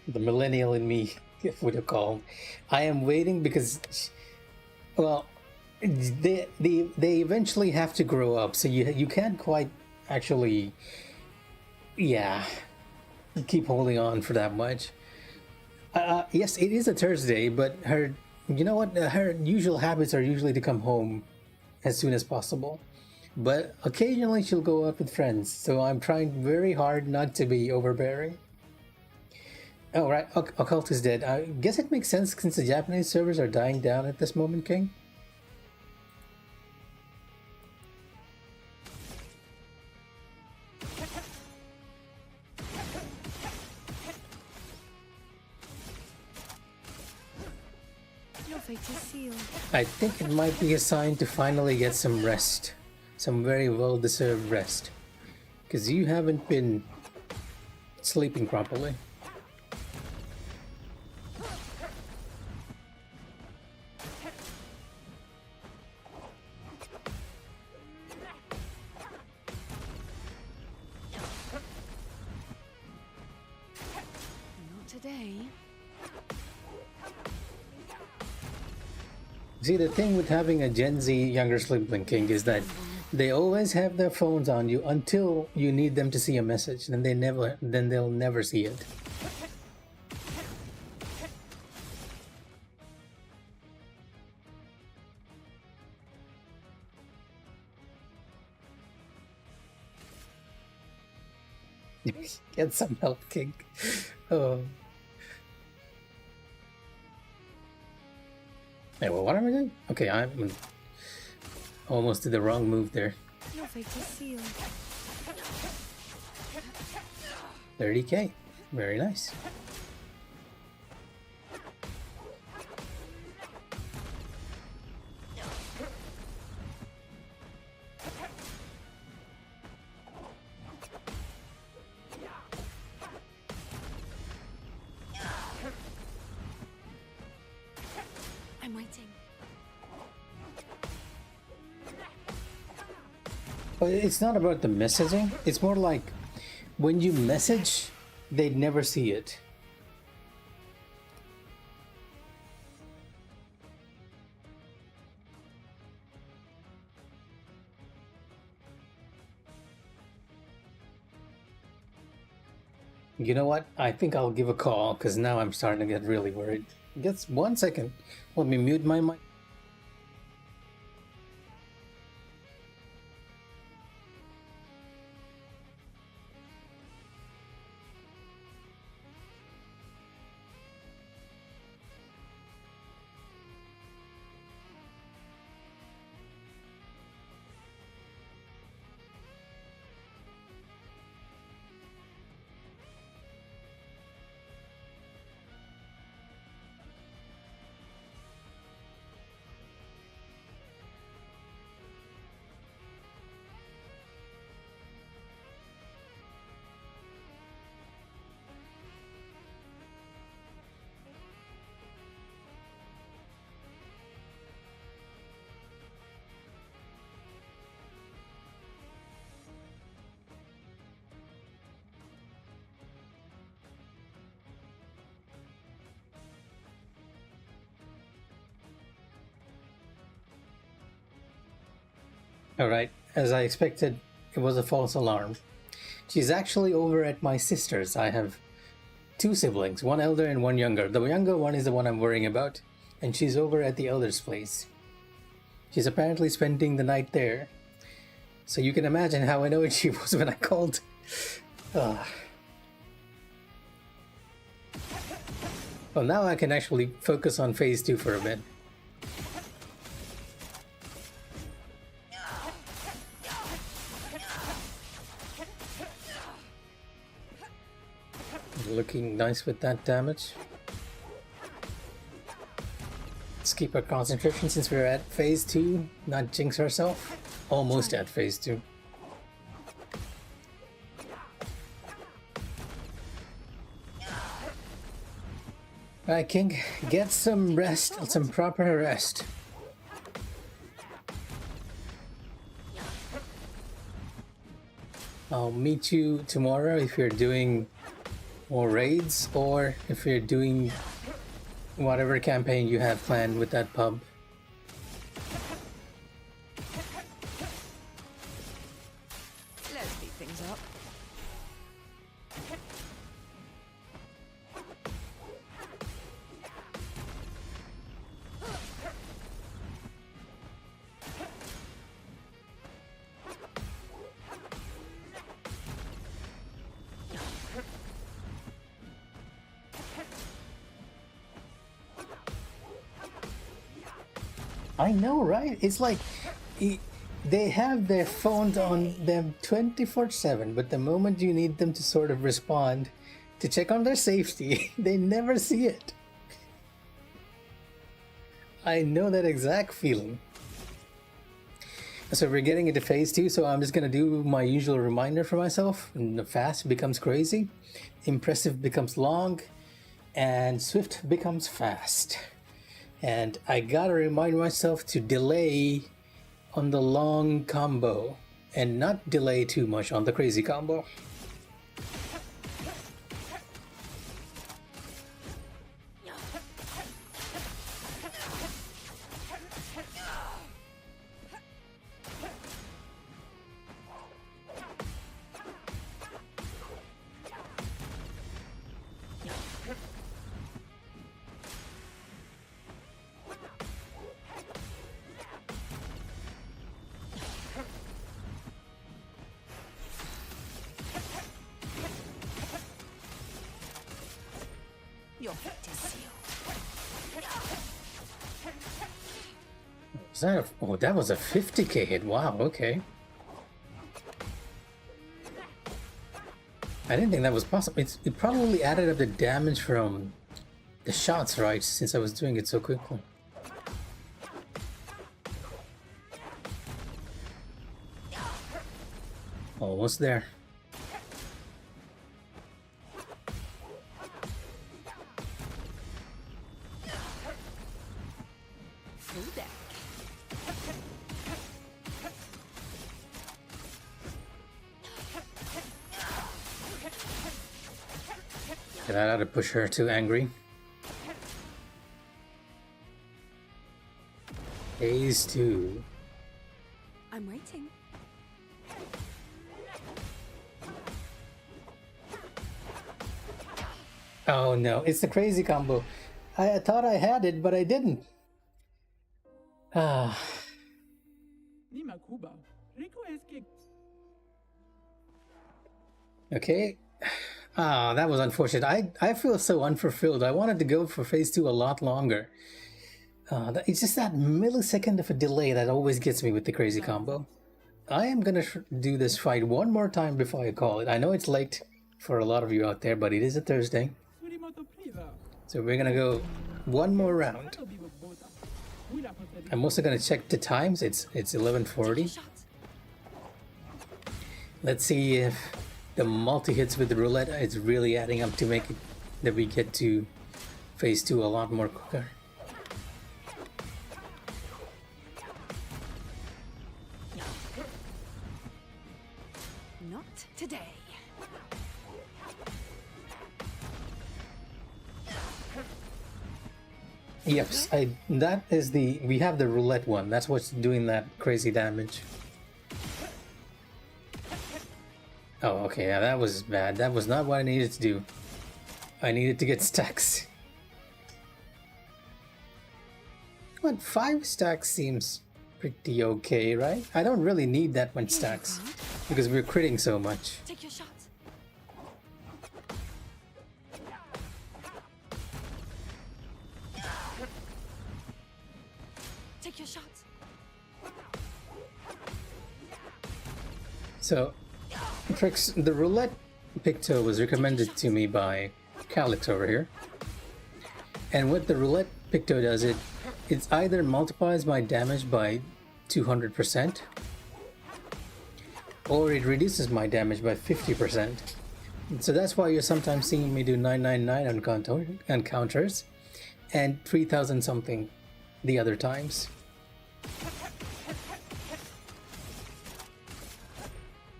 The millennial in me, if would have called. I am waiting because, well, they eventually have to grow up, so you can't quite actually, yeah, keep holding on for that much. Yes, it is a Thursday, but her, you know what, her usual habits are usually to come home as soon as possible. But occasionally she'll go out with friends, so I'm trying very hard not to be overbearing. Oh, right, Occult is dead. I guess it makes sense since the Japanese servers are dying down at this moment, King. Your fate is sealed. I think it might be a sign to finally get some rest. Some very well-deserved rest. Because you haven't been sleeping properly. Not today. See, the thing with having a Gen Z younger sibling, King, is that they always have their phones on you until you need them to see a message, then they'll never see it. Get some help, King. Oh. Hey, well, what am I doing? Okay, I'm almost did the wrong move there. Your fate is sealed. 30k. Very nice. But it's not about the messaging. It's more like when you message, they never see it. You know what? I think I'll give a call because now I'm starting to get really worried. Just 1 second. Let me mute my mic. Alright, as I expected, it was a false alarm. She's actually over at my sister's. I have 2 siblings, one elder and one younger. The younger one is the one I'm worrying about, and she's over at the elder's place. She's apparently spending the night there. So you can imagine how annoyed she was when I called. Well, now I can actually focus on phase 2 for a bit. Looking nice with that damage. Let's keep our concentration since we're at phase 2, not jinx ourselves. Almost at phase 2. Alright, King, get some rest, some proper rest. I'll meet you tomorrow if you're doing more raids, or if you're doing whatever campaign you have planned with that pub. Let's speed things up. I know, right? It's like they have their phones on them 24/7, but the moment you need them to sort of respond to check on their safety, they never see it. I know that exact feeling. So we're getting into phase 2, so I'm just gonna do my usual reminder for myself. The fast becomes crazy, impressive becomes long, and swift becomes fast. And I gotta remind myself to delay on the long combo and not delay too much on the crazy combo. Your fate is sealed. Was that oh, that was a 50k hit. Wow, okay. I didn't think that was possible. It probably added up the damage from the shots, right? Since I was doing it so quickly. Almost there. That ought to push her too angry. Phase 2. I'm waiting. Oh no, it's the crazy combo. I thought I had it, but I didn't. Ah. Okay. Ah, that was unfortunate. I feel so unfulfilled. I wanted to go for phase 2 a lot longer. It's just that millisecond of a delay that always gets me with the crazy combo. I am gonna do this fight one more time before I call it. I know it's late for a lot of you out there, but it is a Thursday. So we're gonna go one more round. I'm also gonna check the times. It's 11:40. Let's see if the multi-hits with the roulette is really adding up to make it that we get to phase 2 a lot more quicker. Not today. Yep, that is we have the roulette one. That's what's doing that crazy damage. Oh, okay, yeah, that was bad. That was not what I needed to do. I needed to get stacks. But 5 stacks seems pretty okay, right? I don't really need that much stacks because we're critting so much. Take your shot. Take your shot. So, tricks. The roulette picto was recommended to me by Calyx over here. And what the roulette picto does, it's either multiplies my damage by 200%, or it reduces my damage by 50%. So that's why you're sometimes seeing me do 999 on counters, and 3000 something the other times.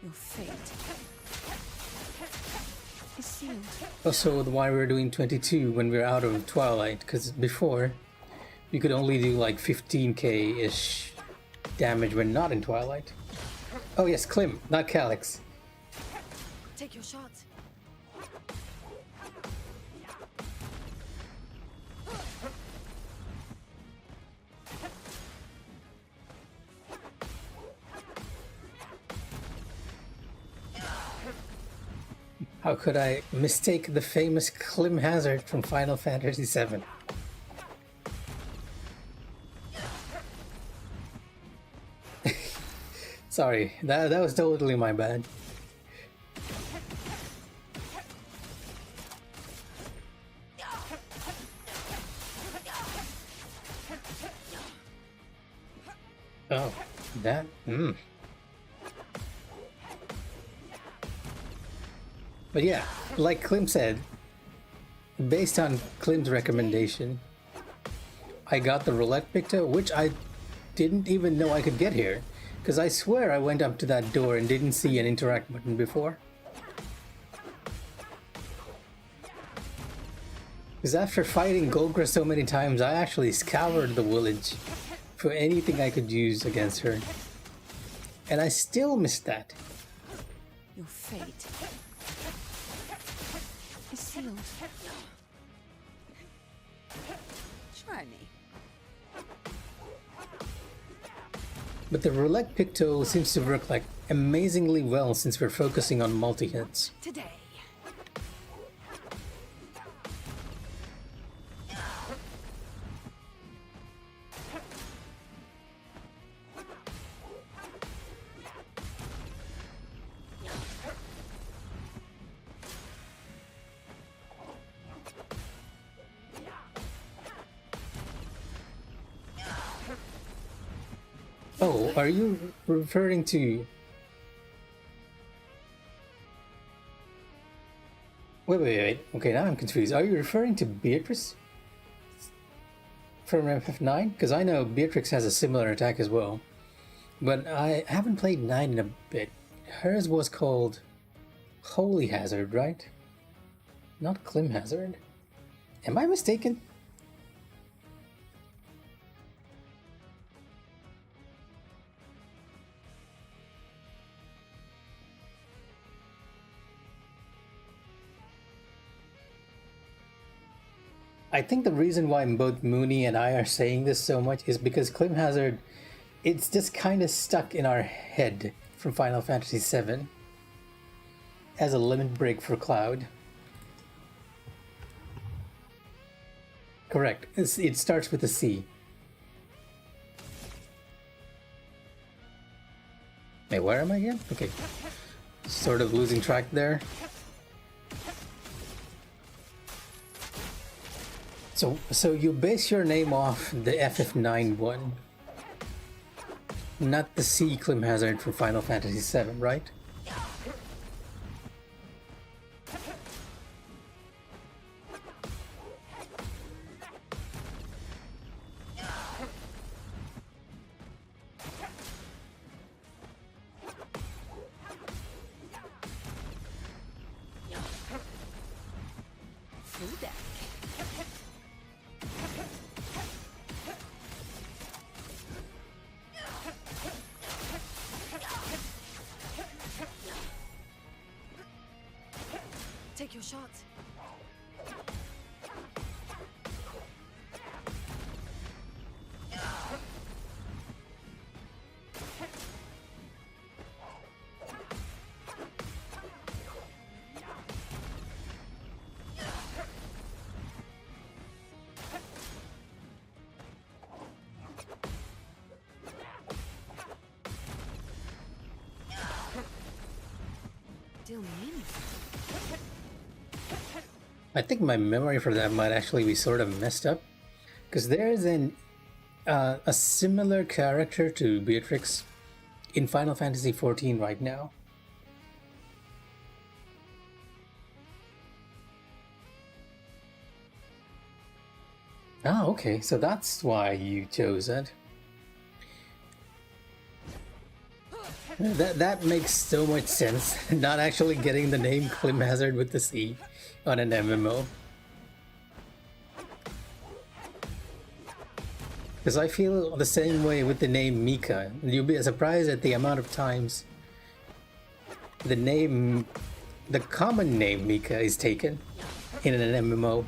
Your fate is sealed. Also, why we're doing 22 when we're out of Twilight, because before you could only do like 15k-ish damage when not in Twilight. Oh yes, Klim, not Calyx. Take your shot. How could I mistake the famous Klim Hazard from Final Fantasy VII? Sorry, that was totally my bad. Oh, that. But yeah, like Klim said, based on Klim's recommendation, I got the roulette picto, which I didn't even know I could get here, because I swear I went up to that door and didn't see an interact button before. Because after fighting Golgra so many times, I actually scoured the village for anything I could use against her. And I still missed that. Your fate is sealed. Try me. But the roulette picto seems to work like amazingly well since we're focusing on multi-hits. Today. Oh, are you referring to... Wait. Okay, now I'm confused. Are you referring to Beatrice from FF9? Because I know Beatrix has a similar attack as well. But I haven't played 9 in a bit. Hers was called Holy Hazard, right? Not Clim Hazard. Am I mistaken? I think the reason why both Mooney and I are saying this so much is because Clim Hazard, it's just kind of stuck in our head from Final Fantasy VII as a limit break for Cloud. Correct. It starts with a C. Wait, where am I again? Okay. Sort of losing track there. So you base your name off the FF9 one, not the C Clim Hazard from Final Fantasy VII, right? Through that. Take your shot. Deal me in. I think my memory for that might actually be sort of messed up, because there is a similar character to Beatrix in Final Fantasy XIV right now. Ah, okay, so that's why you chose it. That makes so much sense. Not actually getting the name Clim Hazard with the C on an MMO. Because I feel the same way with the name Mika. You'll be surprised at the amount of times the common name Mika is taken in an MMO.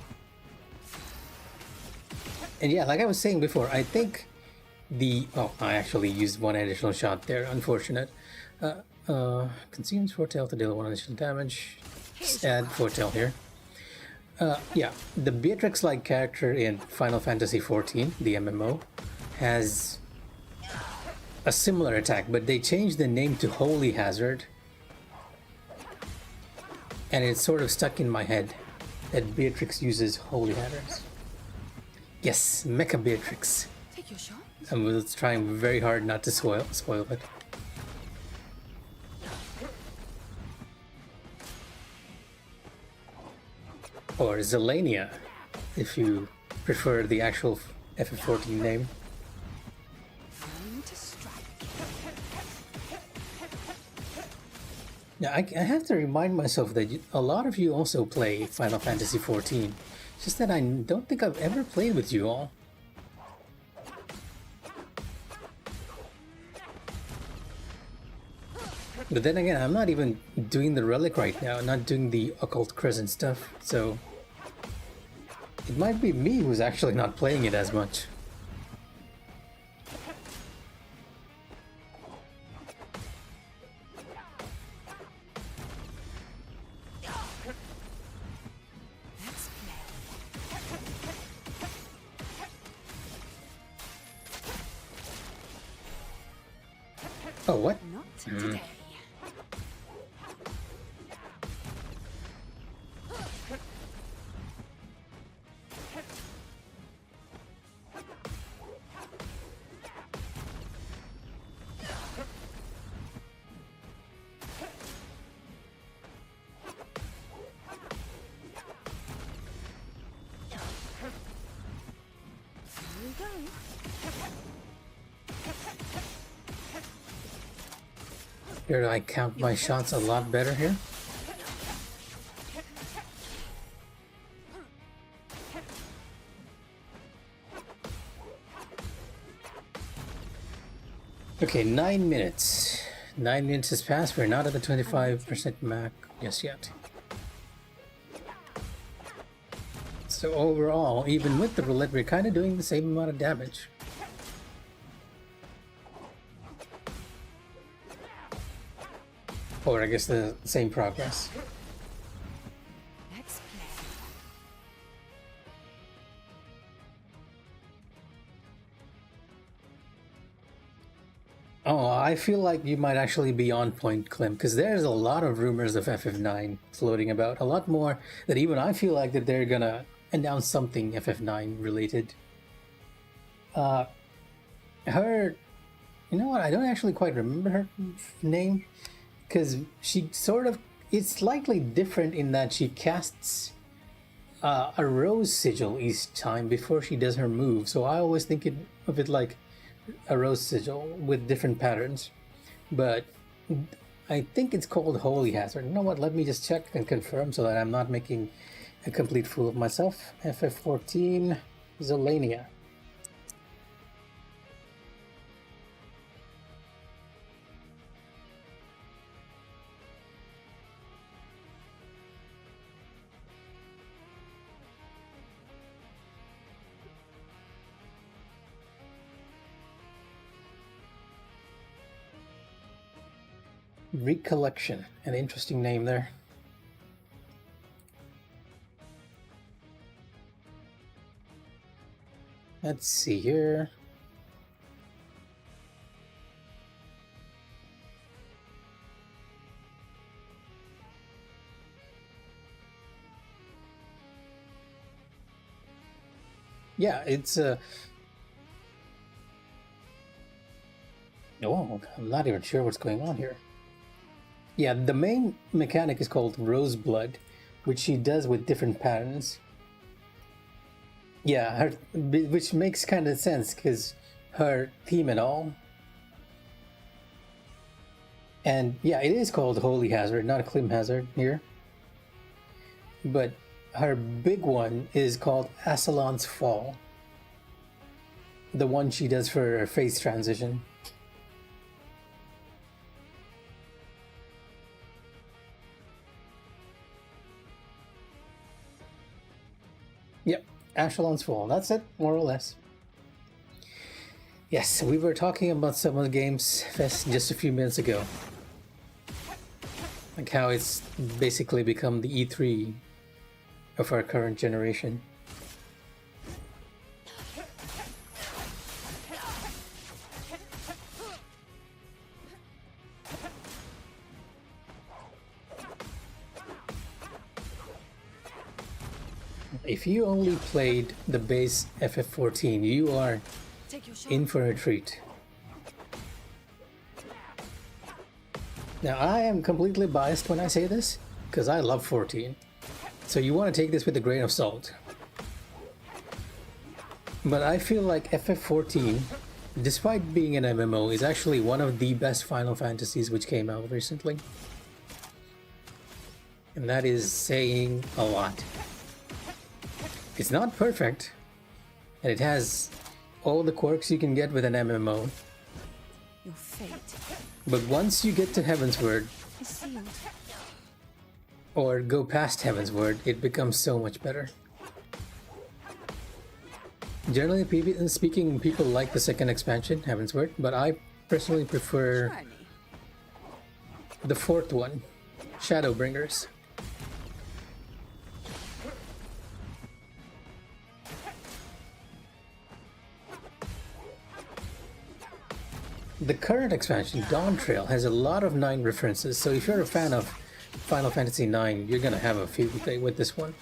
And yeah, like I was saying before, I think I actually used one additional shot there, unfortunate. Consumes Foretell to deal one additional damage. Just add Foretell here. Yeah, the Beatrix-like character in Final Fantasy XIV, the MMO, has a similar attack, but they changed the name to Holy Hazard. And it's sort of stuck in my head that Beatrix uses Holy Hazards. Yes, Mecha Beatrix. Take your shot. I'm trying very hard not to spoil it. Or Zelania, if you prefer the actual FF14 name. Time to strike. Yeah, I have to remind myself that a lot of you also play Final Fantasy XIV. It's just that I don't think I've ever played with you all. But then again, I'm not even doing the relic right now, not doing the occult crescent stuff, so it might be me who's actually not playing it as much. Let's play. Oh, what? Not today. Here we go. Here I count my shots a lot better here. Okay, 9 minutes. 9 minutes has passed. We're not at the 25% mark just yet. So overall, even with the roulette, we're kind of doing the same amount of damage. Or I guess the same progress. Let's play. Oh, I feel like you might actually be on point, Clem, because there's a lot of rumors of FF9 floating about. A lot more that even I feel like that they're gonna announce something FF9 related. Her, you know what? I don't actually quite remember her name, because she sort of, it's slightly different in that she casts a rose sigil each time before she does her move. So I always think of it like a rose sigil with different patterns, but I think it's called Holy Hazard. You know what? Let me just check and confirm so that I'm not making a complete fool of myself. FF14 Zelania. Recollection, an interesting name there. Let's see here. Yeah, it's oh, I'm not even sure what's going on here. Yeah, the main mechanic is called Roseblood, which she does with different patterns. Yeah, which makes kind of sense because her theme and all. And yeah, it is called Holy Hazard, not a Clim Hazard here. But her big one is called Ascalon's Fall. The one she does for her face transition. Yep, Ascalon's Fall. That's it, more or less. Yes, we were talking about Summer Games Fest just a few minutes ago. Like how it's basically become the E3 of our current generation. If you only played the base FF14, you are Take your shot. in for a treat. Now, I am completely biased when I say this, because I love 14. So you want to take this with a grain of salt. But I feel like FF14, despite being an MMO, is actually one of the best Final Fantasies which came out recently. And that is saying a lot. It's not perfect, and it has all the quirks you can get with an MMO. Your fate But once you get to Heavensward, is sealed. or go past Heavensward, it becomes so much better. Generally speaking, people like the second expansion, Heavensward, but I personally prefer Journey. the fourth one, Shadowbringers. The current expansion, Dawn Trail, has a lot of 9 references, so if you're a fan of Final Fantasy IX, you're gonna have a field day with this one.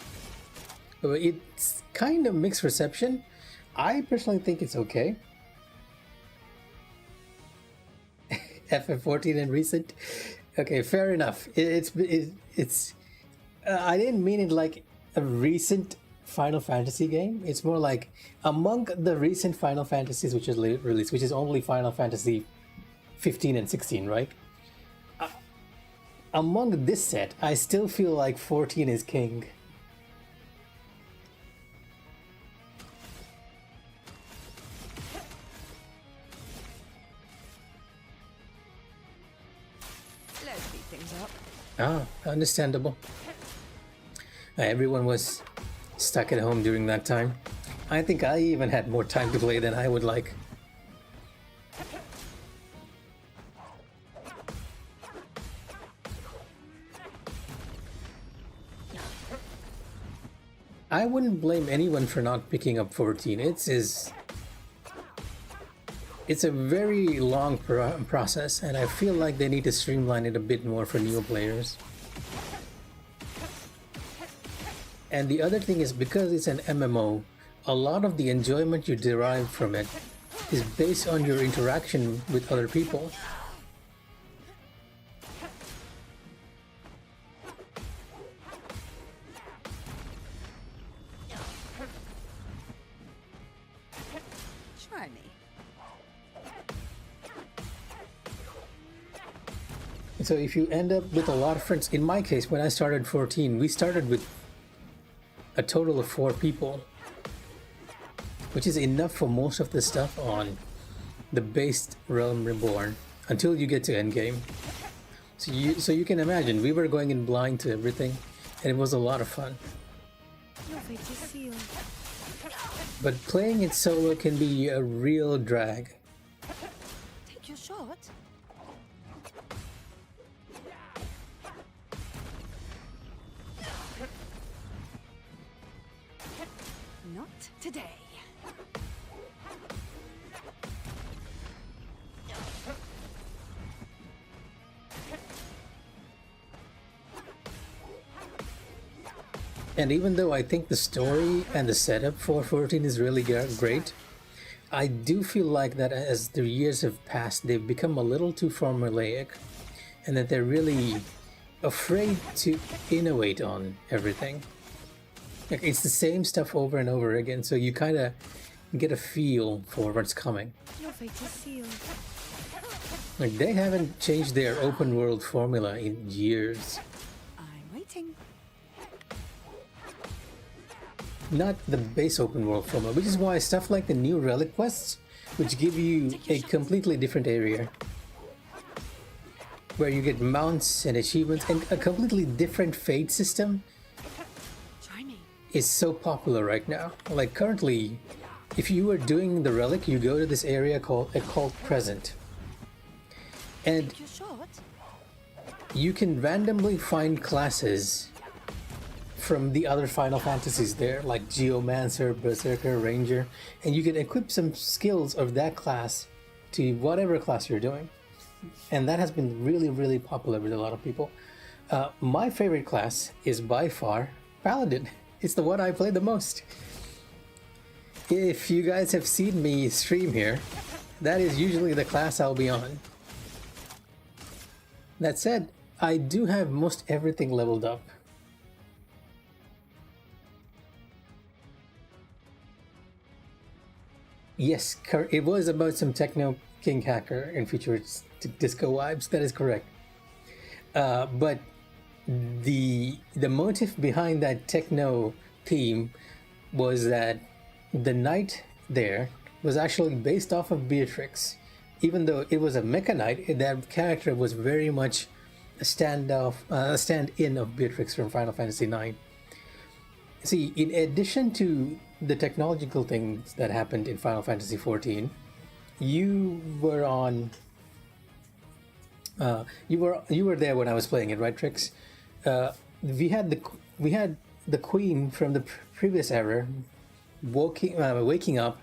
But it's kind of mixed reception. I personally think it's okay. FF14 and recent? Okay, fair enough. It's I didn't mean it like a recent Final Fantasy game. It's more like among the recent Final Fantasies which is released, which is only Final Fantasy 15 and 16, right? Among this set, I still feel like 14 is king. time's up. Ah, understandable. Everyone was stuck at home during that time. I think I even had more time to play than I would like. I wouldn't blame anyone for not picking up 14. It's a very long process, and I feel like they need to streamline it a bit more for new players. And the other thing is, because it's an MMO, a lot of the enjoyment you derive from it is based on your interaction with other people. Try me. So if you end up with a lot of friends, in my case, when I started 14, we started with a total of 4 people, which is enough for most of the stuff on the base Realm Reborn until you get to endgame. So you can imagine, we were going in blind to everything, and it was a lot of fun. Your fate is sealed. But playing it solo can be a real drag. Take your shot. Not today. And even though I think the story and the setup for 14 is really great, I do feel like that as the years have passed, they've become a little too formulaic, and that they're really afraid to innovate on everything. Like, it's the same stuff over and over again, so you kind of get a feel for what's coming. Your fate is sealed. Like, they haven't changed their open world formula in years. I'm waiting. Not the base open world formula, which is why stuff like the new relic quests, which give you a completely different area, where you get mounts and achievements and a completely different fate system, Try me. is so popular right now. Like, currently, if you were doing the relic, you go to this area called Occult Crescent, and Take your shot. you can randomly find classes from the other Final Fantasies there, like Geomancer, Berserker, Ranger, and you can equip some skills of that class to whatever class you're doing. And that has been really, really popular with a lot of people. My favorite class is by far Paladin. It's the one I play the most. If you guys have seen me stream here, that is usually the class I'll be on. That said, I do have most everything leveled up. Yes, it was about some techno king hacker and futuristic disco vibes. That is correct. But the motive behind that techno theme was that the knight there was actually based off of Beatrix. Even though it was a mecha knight, that character was very much a stand-in of Beatrix from Final Fantasy IX. See, in addition to the technological things that happened in Final Fantasy XIV, you were on. You were there when I was playing it, right, Trix? We had the queen from the previous era waking up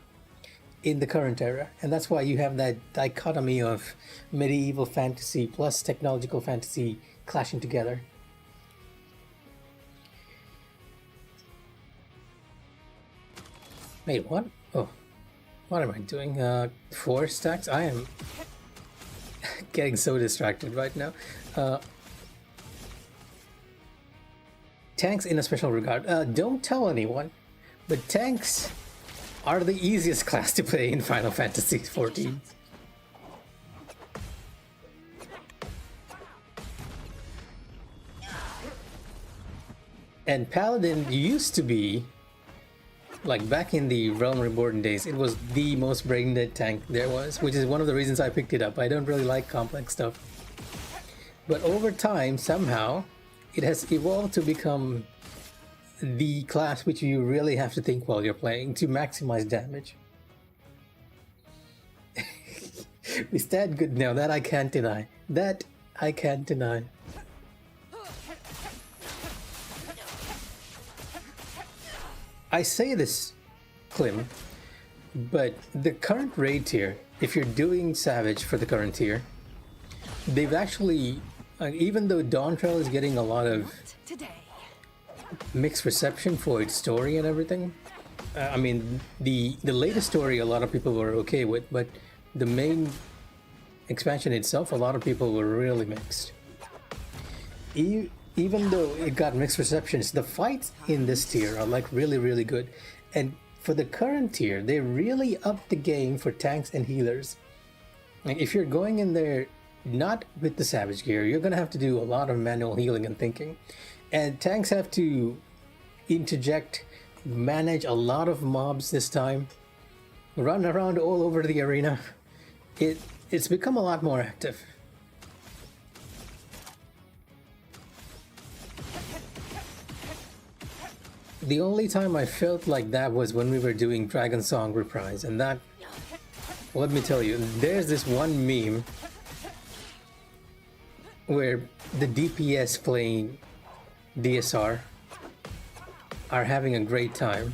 in the current era, and that's why you have that dichotomy of medieval fantasy plus technological fantasy clashing together. Wait, what? Oh, what am I doing? 4 stacks? I am getting so distracted right now. Tanks in a special regard. Don't tell anyone, but tanks are the easiest class to play in Final Fantasy XIV. And Paladin used to be, like back in the Realm Reborn days, it was the most brain dead tank there was, which is one of the reasons I picked it up. I don't really like complex stuff. But over time, somehow, it has evolved to become the class which you really have to think while you're playing to maximize damage. We stand good now, that I can't deny. That I can't deny. I say this, Klim, but the current raid tier, if you're doing Savage for the current tier, they've actually, even though Dawn Trail is getting a lot of Today. mixed reception for its story and everything, I mean, the latest story a lot of people were okay with, but the main expansion itself, a lot of people were really mixed. Even though it got mixed receptions, the fights in this tier are like really, really good. And for the current tier, they really upped the game for tanks and healers. Like if you're going in there not with the Savage gear, you're gonna have to do a lot of manual healing and thinking. And tanks have to interject, manage a lot of mobs this time, run around all over the arena. It's become a lot more active. The only time I felt like that was when we were doing Dragon Song Reprise, and that, let me tell you, there's this one meme where the DPS playing DSR are having a great time.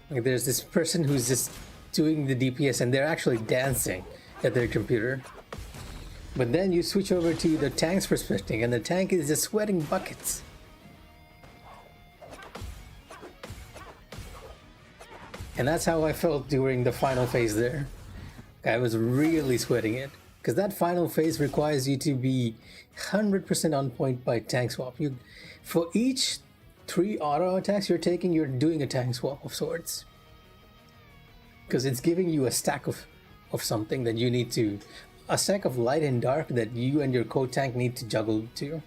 Like there's this person who's just doing the DPS and they're actually dancing at their computer. But then you switch over to the tank's perspective and the tank is just sweating buckets. And that's how I felt during the final phase there. I was really sweating it. Because that final phase requires you to be 100% on point by tank swap. For each 3 auto attacks you're taking, you're doing a tank swap of sorts. Because it's giving you a stack of something that you need to... A stack of light and dark that you and your co-tank need to juggle to.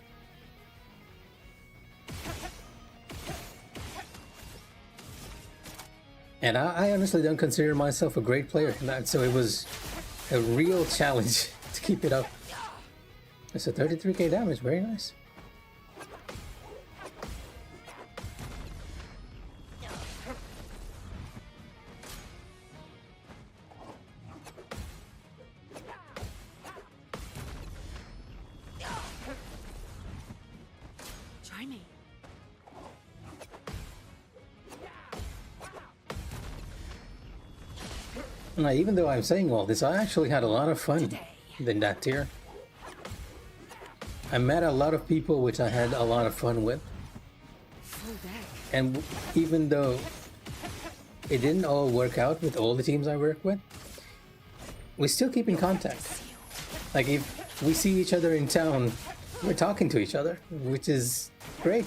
And I honestly don't consider myself a great player in that, so it was a real challenge to keep it up. It's a 33k damage, very nice. Try me. Now, even though I'm saying all this, I actually had a lot of fun in that tier. I met a lot of people which I had a lot of fun with. And even though it didn't all work out with all the teams I work with, we still keep in contact. Like if we see each other in town, we're talking to each other, which is great.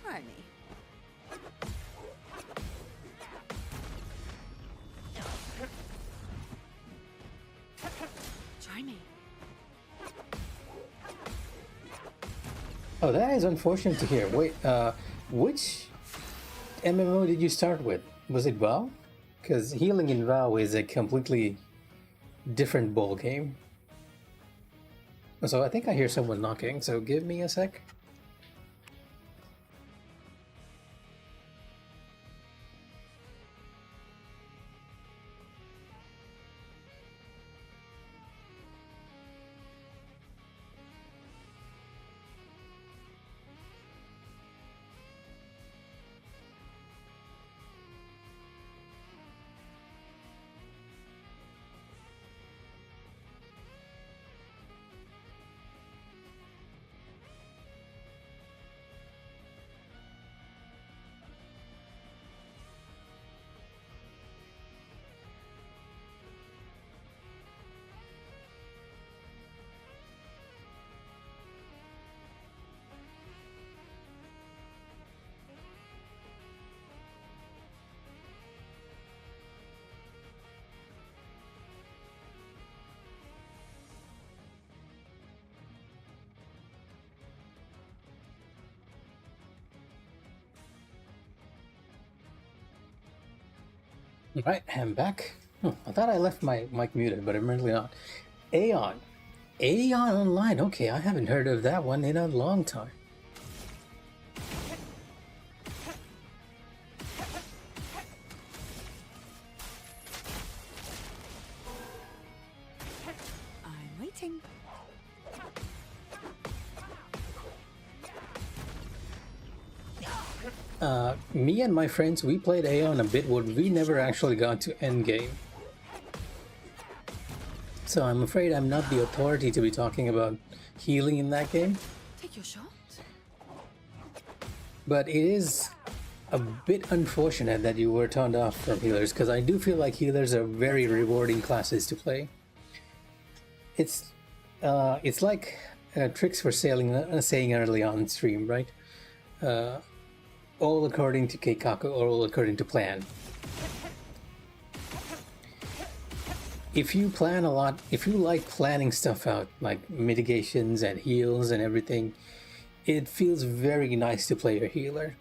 Try me. Try me. Oh, that is unfortunate to hear. Wait, which MMO did you start with? Was it WoW? Because healing in WoW is a completely different ball game. So I think I hear someone knocking, so give me a sec. Right, I'm back. I thought I left my mic muted, but apparently not. Aeon. Aeon Online. Okay, I haven't heard of that one in a long time. I'm waiting. Me and my friends, we played Aeon a bit, but we never actually got to endgame. So I'm afraid I'm not the authority to be talking about healing in that game. Take your shot. But it is a bit unfortunate that you were turned off from healers, because I do feel like healers are very rewarding classes to play. It's like tricks were saying early on stream, right? All according to Keikaku, or all according to plan. If you plan a lot, if you like planning stuff out, like mitigations and heals and everything, it feels very nice to play your healer.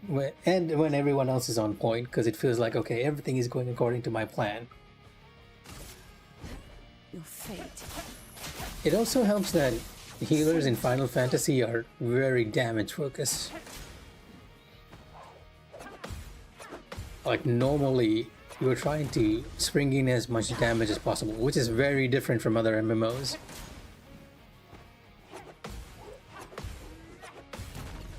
And when everyone else is on point, because it feels like, okay, everything is going according to my plan. Your fate. It also helps that healers in Final Fantasy are very damage focused. Like normally, you're trying to spring in as much damage as possible, which is very different from other MMOs.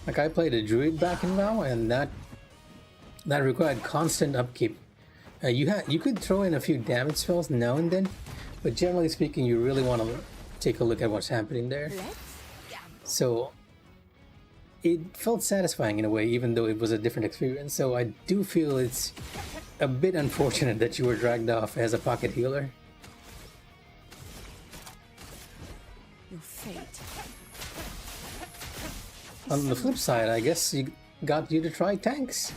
Like I played a druid back in WoW, and that required constant upkeep. You could throw in a few damage spells now and then, but generally speaking, you really want to take a look at what's happening there. So it felt satisfying in a way, even though it was a different experience. So I do feel it's a bit unfortunate that you were dragged off as a pocket healer. Your fate. On the flip side, I guess you got you to try tanks.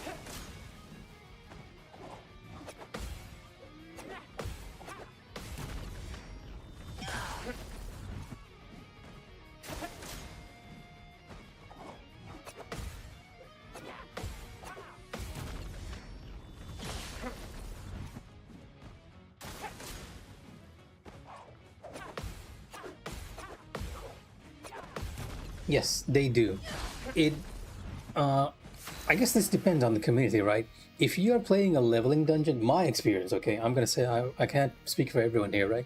Yes, they do. I guess this depends on the community, right? If you are playing a leveling dungeon, my experience, okay, I'm gonna say I can't speak for everyone here, right?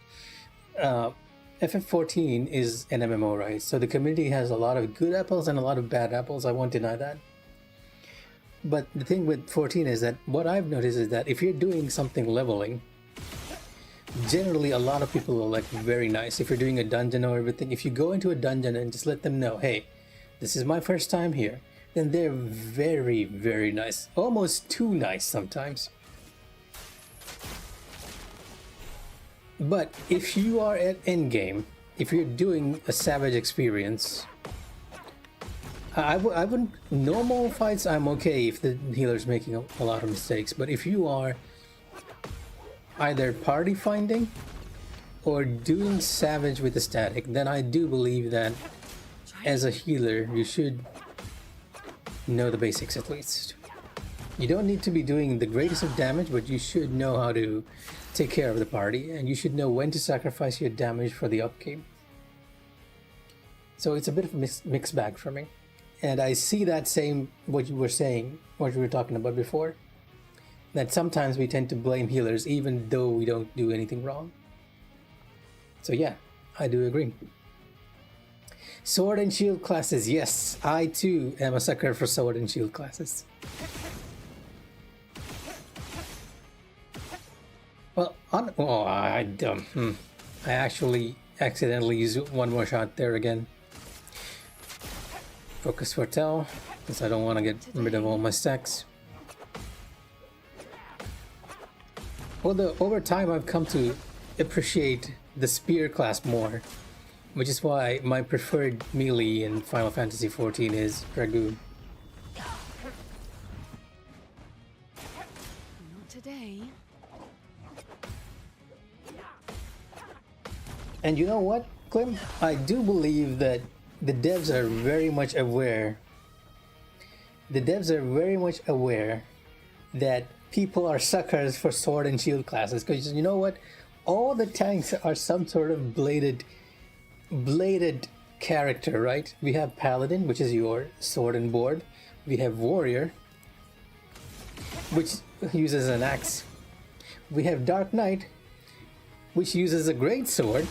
FF14 is an MMO, right? So the community has a lot of good apples and a lot of bad apples. I won't deny that. But the thing with 14 is that what I've noticed is that if you're doing something leveling, generally a lot of people are like very nice. If you're doing a dungeon or everything, if you go into a dungeon and just let them know, hey, this is my first time here, then they're very, very nice. Almost too nice sometimes. But if you are at endgame, if you're doing a savage experience, I wouldn't. Normal fights, I'm okay if the healer's making a lot of mistakes. But if you are either party finding or doing savage with the static, then I do believe that as a healer you should know the basics at least. You don't need to be doing the greatest of damage, but you should know how to take care of the party, and you should know when to sacrifice your damage for the upkeep. So it's a bit of a mixed bag for me. And I see that same, what you were saying, what you were talking about before, that sometimes we tend to blame healers even though we don't do anything wrong. So yeah, I do agree. Sword and shield classes, yes, I too am a sucker for sword and shield classes. Well, I actually accidentally used one more shot there again. Focus Foretell, because I don't want to get rid of all my stacks. Although over time I've come to appreciate the spear class more, which is why my preferred melee in Final Fantasy XIV is Dragoon. Not today. And you know what, Clem? I do believe that the devs are very much aware. The devs are very much aware that people are suckers for sword and shield classes, because you know what? All the tanks are some sort of bladed character, right? We have Paladin, which is your sword and board. We have Warrior, which uses an axe. We have Dark Knight, which uses a great sword.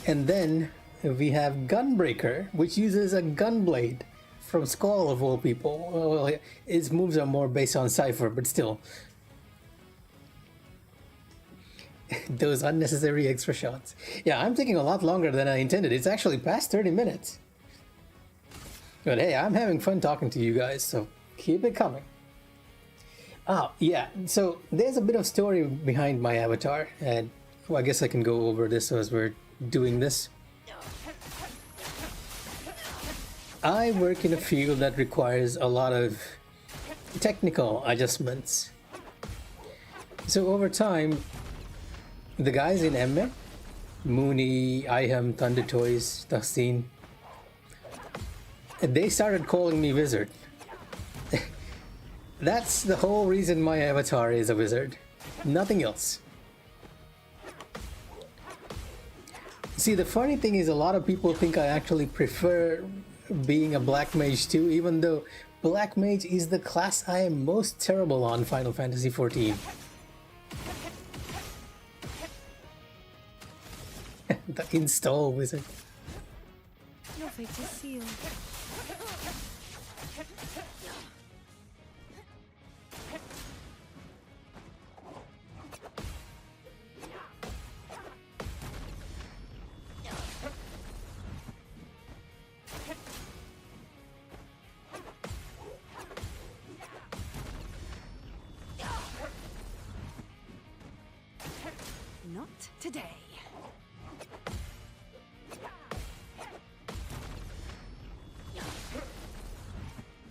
And then we have Gunbreaker, which uses a gunblade from Skull of all people. Well, his moves are more based on Cypher, but still. Those unnecessary extra shots. Yeah, I'm taking a lot longer than I intended. It's actually past 30 minutes. But hey, I'm having fun talking to you guys, so keep it coming. Oh, yeah, so there's a bit of story behind my avatar, and well, I guess I can go over this as we're doing this. I work in a field that requires a lot of technical adjustments. So over time, the guys in Emme, Mooney, Iham, Thunder Toys, Tahsin, they started calling me Wizard. That's the whole reason my avatar is a wizard. Nothing else. See, the funny thing is a lot of people think I actually prefer being a Black Mage too, even though Black Mage is the class I am most terrible on Final Fantasy XIV. The install wizard. Your fate is sealed. Not today.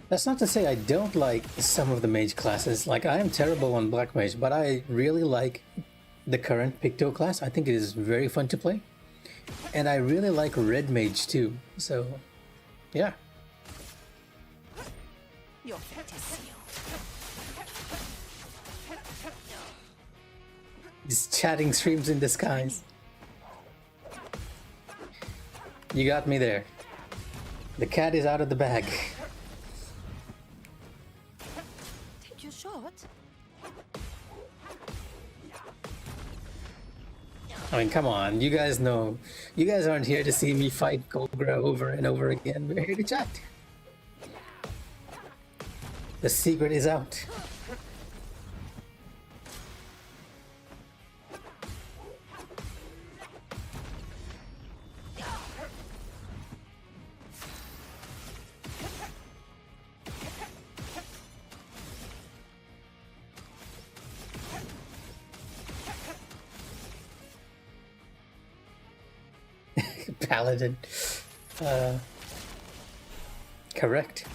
That's not to say I don't like some of the mage classes. Like, I am terrible on Black Mage, but I really like the current Picto class. I think it is very fun to play. And I really like Red Mage too. So, yeah. Your fate is sealed. These chatting streams in disguise. You got me there. The cat is out of the bag. Take your shot. I mean, come on, you guys know. You guys aren't here to see me fight Golgra over and over again. We're here to chat. The secret is out. Paladin. Correct.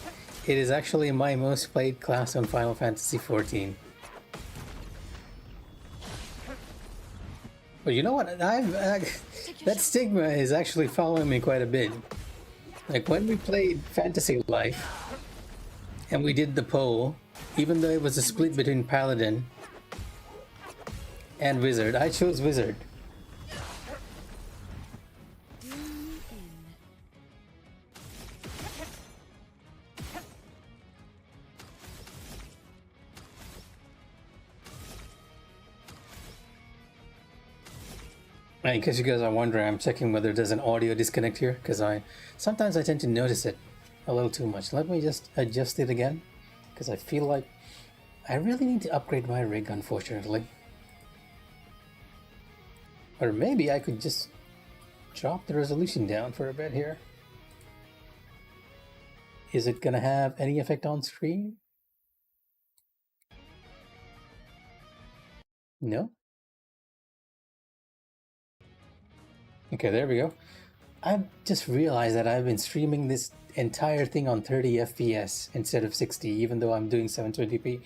It is actually my most played class on Final Fantasy XIV. But you know what? That stigma is actually following me quite a bit. Like when we played Fantasy Life and we did the poll, even though it was a split between Paladin and Wizard, I chose Wizard. In case you guys are wondering, I'm checking whether there's an audio disconnect here, because sometimes I tend to notice it a little too much. Let me just adjust it again, because I feel like I really need to upgrade my rig, unfortunately. Or maybe I could just drop the resolution down for a bit here. Is it gonna have any effect on screen? No? Okay, there we go. I just realized that I've been streaming this entire thing on 30 FPS instead of 60, even though I'm doing 720p.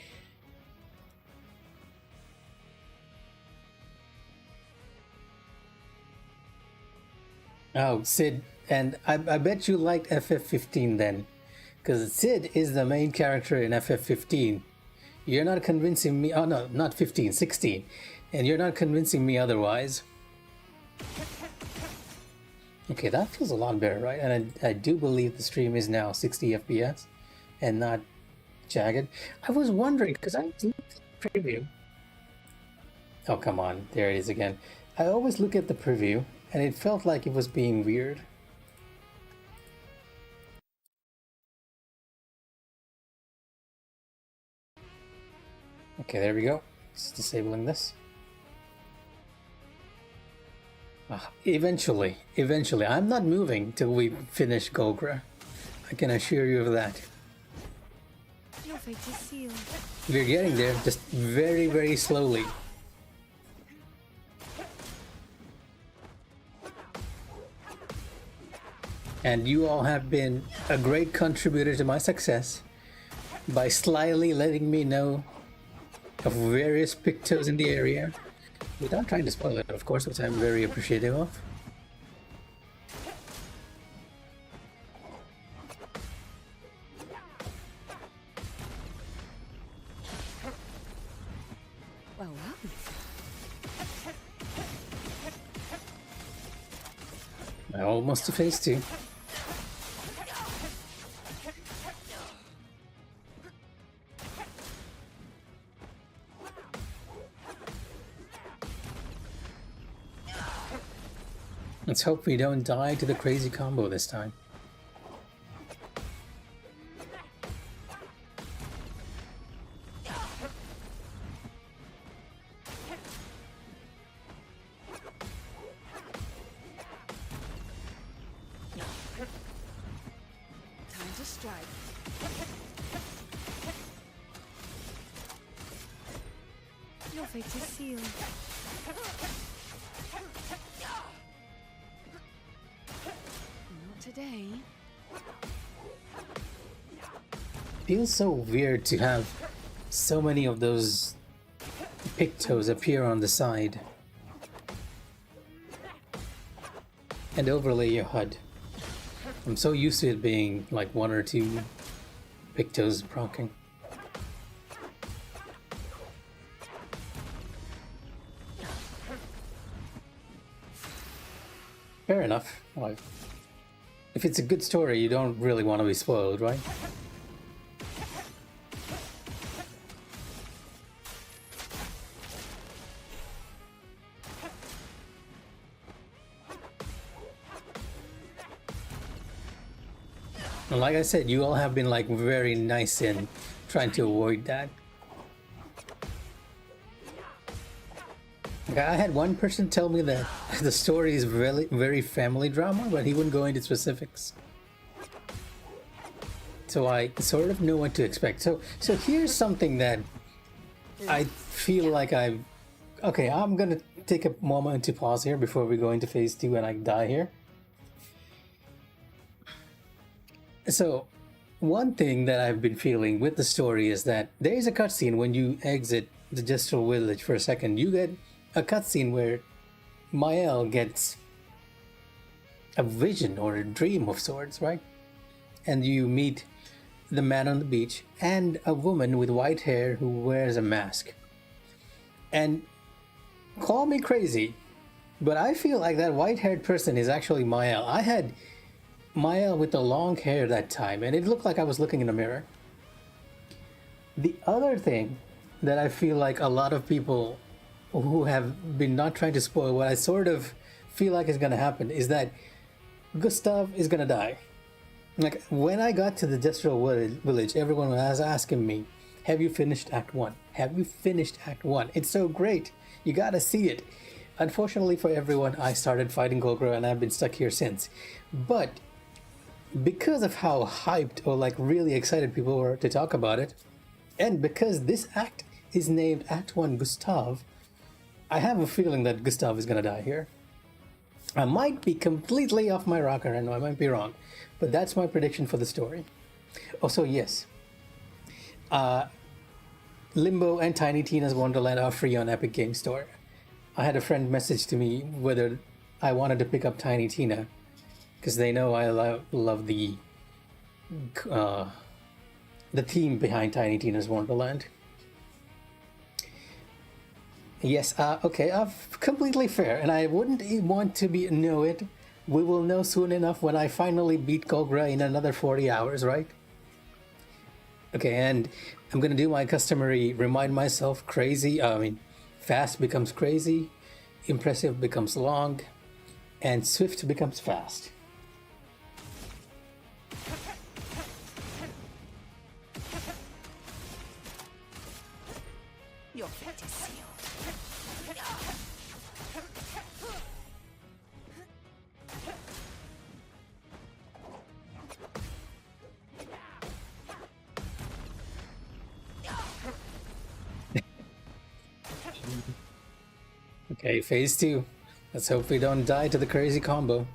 Oh, Sid, and I bet you liked FF15 then, because Sid is the main character in FF15. You're not convincing me. Oh no, not 15, 16. And you're not convincing me otherwise. Okay, that feels a lot better, right? And I do believe the stream is now 60 FPS and not jagged. I was wondering, because I looked at the preview. Oh, come on. There it is again. I always look at the preview, and it felt like it was being weird. Okay, there we go. Just disabling this. Eventually. I'm not moving till we finish Golgra. I can assure you of that. Your fate is sealed. We're getting there, just very, very slowly. And you all have been a great contributor to my success by slyly letting me know of various pictos in the area, without trying to spoil it, of course, which I'm very appreciative of. Well, Almost to phase 2. Let's hope we don't die to the crazy combo this time. time to strike. Your fate is sealed. Not today. Feels so weird to have so many of those pictos appear on the side and overlay your HUD. I'm so used to it being like one or two pictos proccing. Fair enough. Like, if it's a good story, you don't really want to be spoiled, right? And like I said, you all have been like very nice in trying to avoid that. Like, I had one person tell me that the story is very, very family drama, but he wouldn't go into specifics. So I sort of know what to expect. So here's something that I feel like okay, I'm gonna take a moment to pause here before we go into phase 2 and I die here. So, one thing that I've been feeling with the story is that there is a cutscene when you exit the Gestral village for a second. You get a cutscene where Mael gets a vision or a dream of sorts, right? And you meet the man on the beach and a woman with white hair who wears a mask. And call me crazy, but I feel like that white-haired person is actually Mael. I had Mael with the long hair that time, and it looked like I was looking in a mirror. The other thing that I feel like a lot of people who have been not trying to spoil what I sort of feel like is going to happen is that Gustav is going to die. Like, when I got to the Gestral village, everyone was asking me, have you finished Act 1? Have you finished Act 1? It's so great. You gotta see it. Unfortunately for everyone, I started fighting Golgra and I've been stuck here since. But because of how hyped or like really excited people were to talk about it, and because this act is named Act 1 Gustav, I have a feeling that Gustav is gonna die here. I might be completely off my rocker and I might be wrong, but that's my prediction for the story. Also, yes, Limbo and Tiny Tina's Wonderland are free on Epic Games Store. I had a friend message to me whether I wanted to pick up Tiny Tina because they know I love the theme behind Tiny Tina's Wonderland. Yes, okay, completely fair, and I wouldn't want to know it. We will know soon enough when I finally beat Golgra in another 40 hours, right? Okay, and I'm gonna do my customary remind myself crazy, fast becomes crazy, impressive becomes long, and swift becomes fast. Your fate is sealed. Okay, phase 2. Let's hope we don't die to the crazy combo.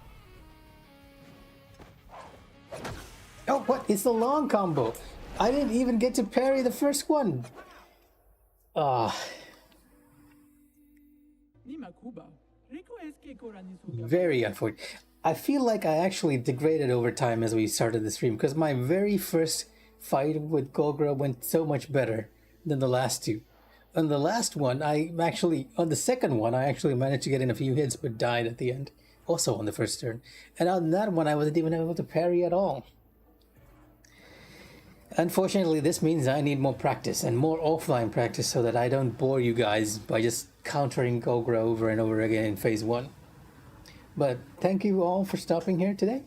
Oh, what? It's the long combo. I didn't even get to parry the first one. Ah, very unfortunate. I feel like I actually degraded over time as we started the stream because my very first fight with Golgra went so much better than the last two. On the last one, on the second one, I actually managed to get in a few hits but died at the end. Also on the first turn. And on that one, I wasn't even able to parry at all. Unfortunately, this means I need more practice and more offline practice so that I don't bore you guys by just countering Golgra over and over again in phase 1. But thank you all for stopping here today.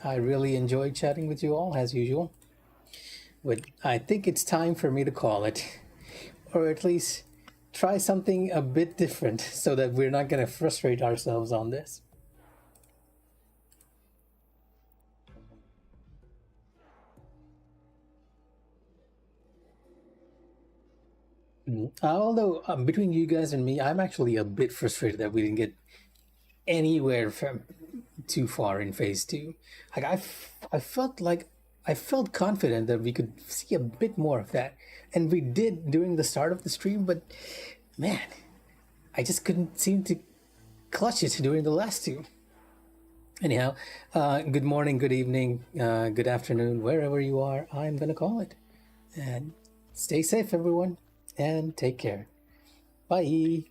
I really enjoyed chatting with you all, as usual. But I think it's time for me to call it. Or at least try something a bit different so that we're not going to frustrate ourselves on this. Although between you guys and me, I'm actually a bit frustrated that we didn't get anywhere from too far in phase 2. Like I felt confident that we could see a bit more of that, and we did during the start of the stream. But man, I just couldn't seem to clutch it during the last two. Anyhow, good morning, good evening, good afternoon, wherever you are. I'm gonna call it, and stay safe, everyone. And take care. Bye.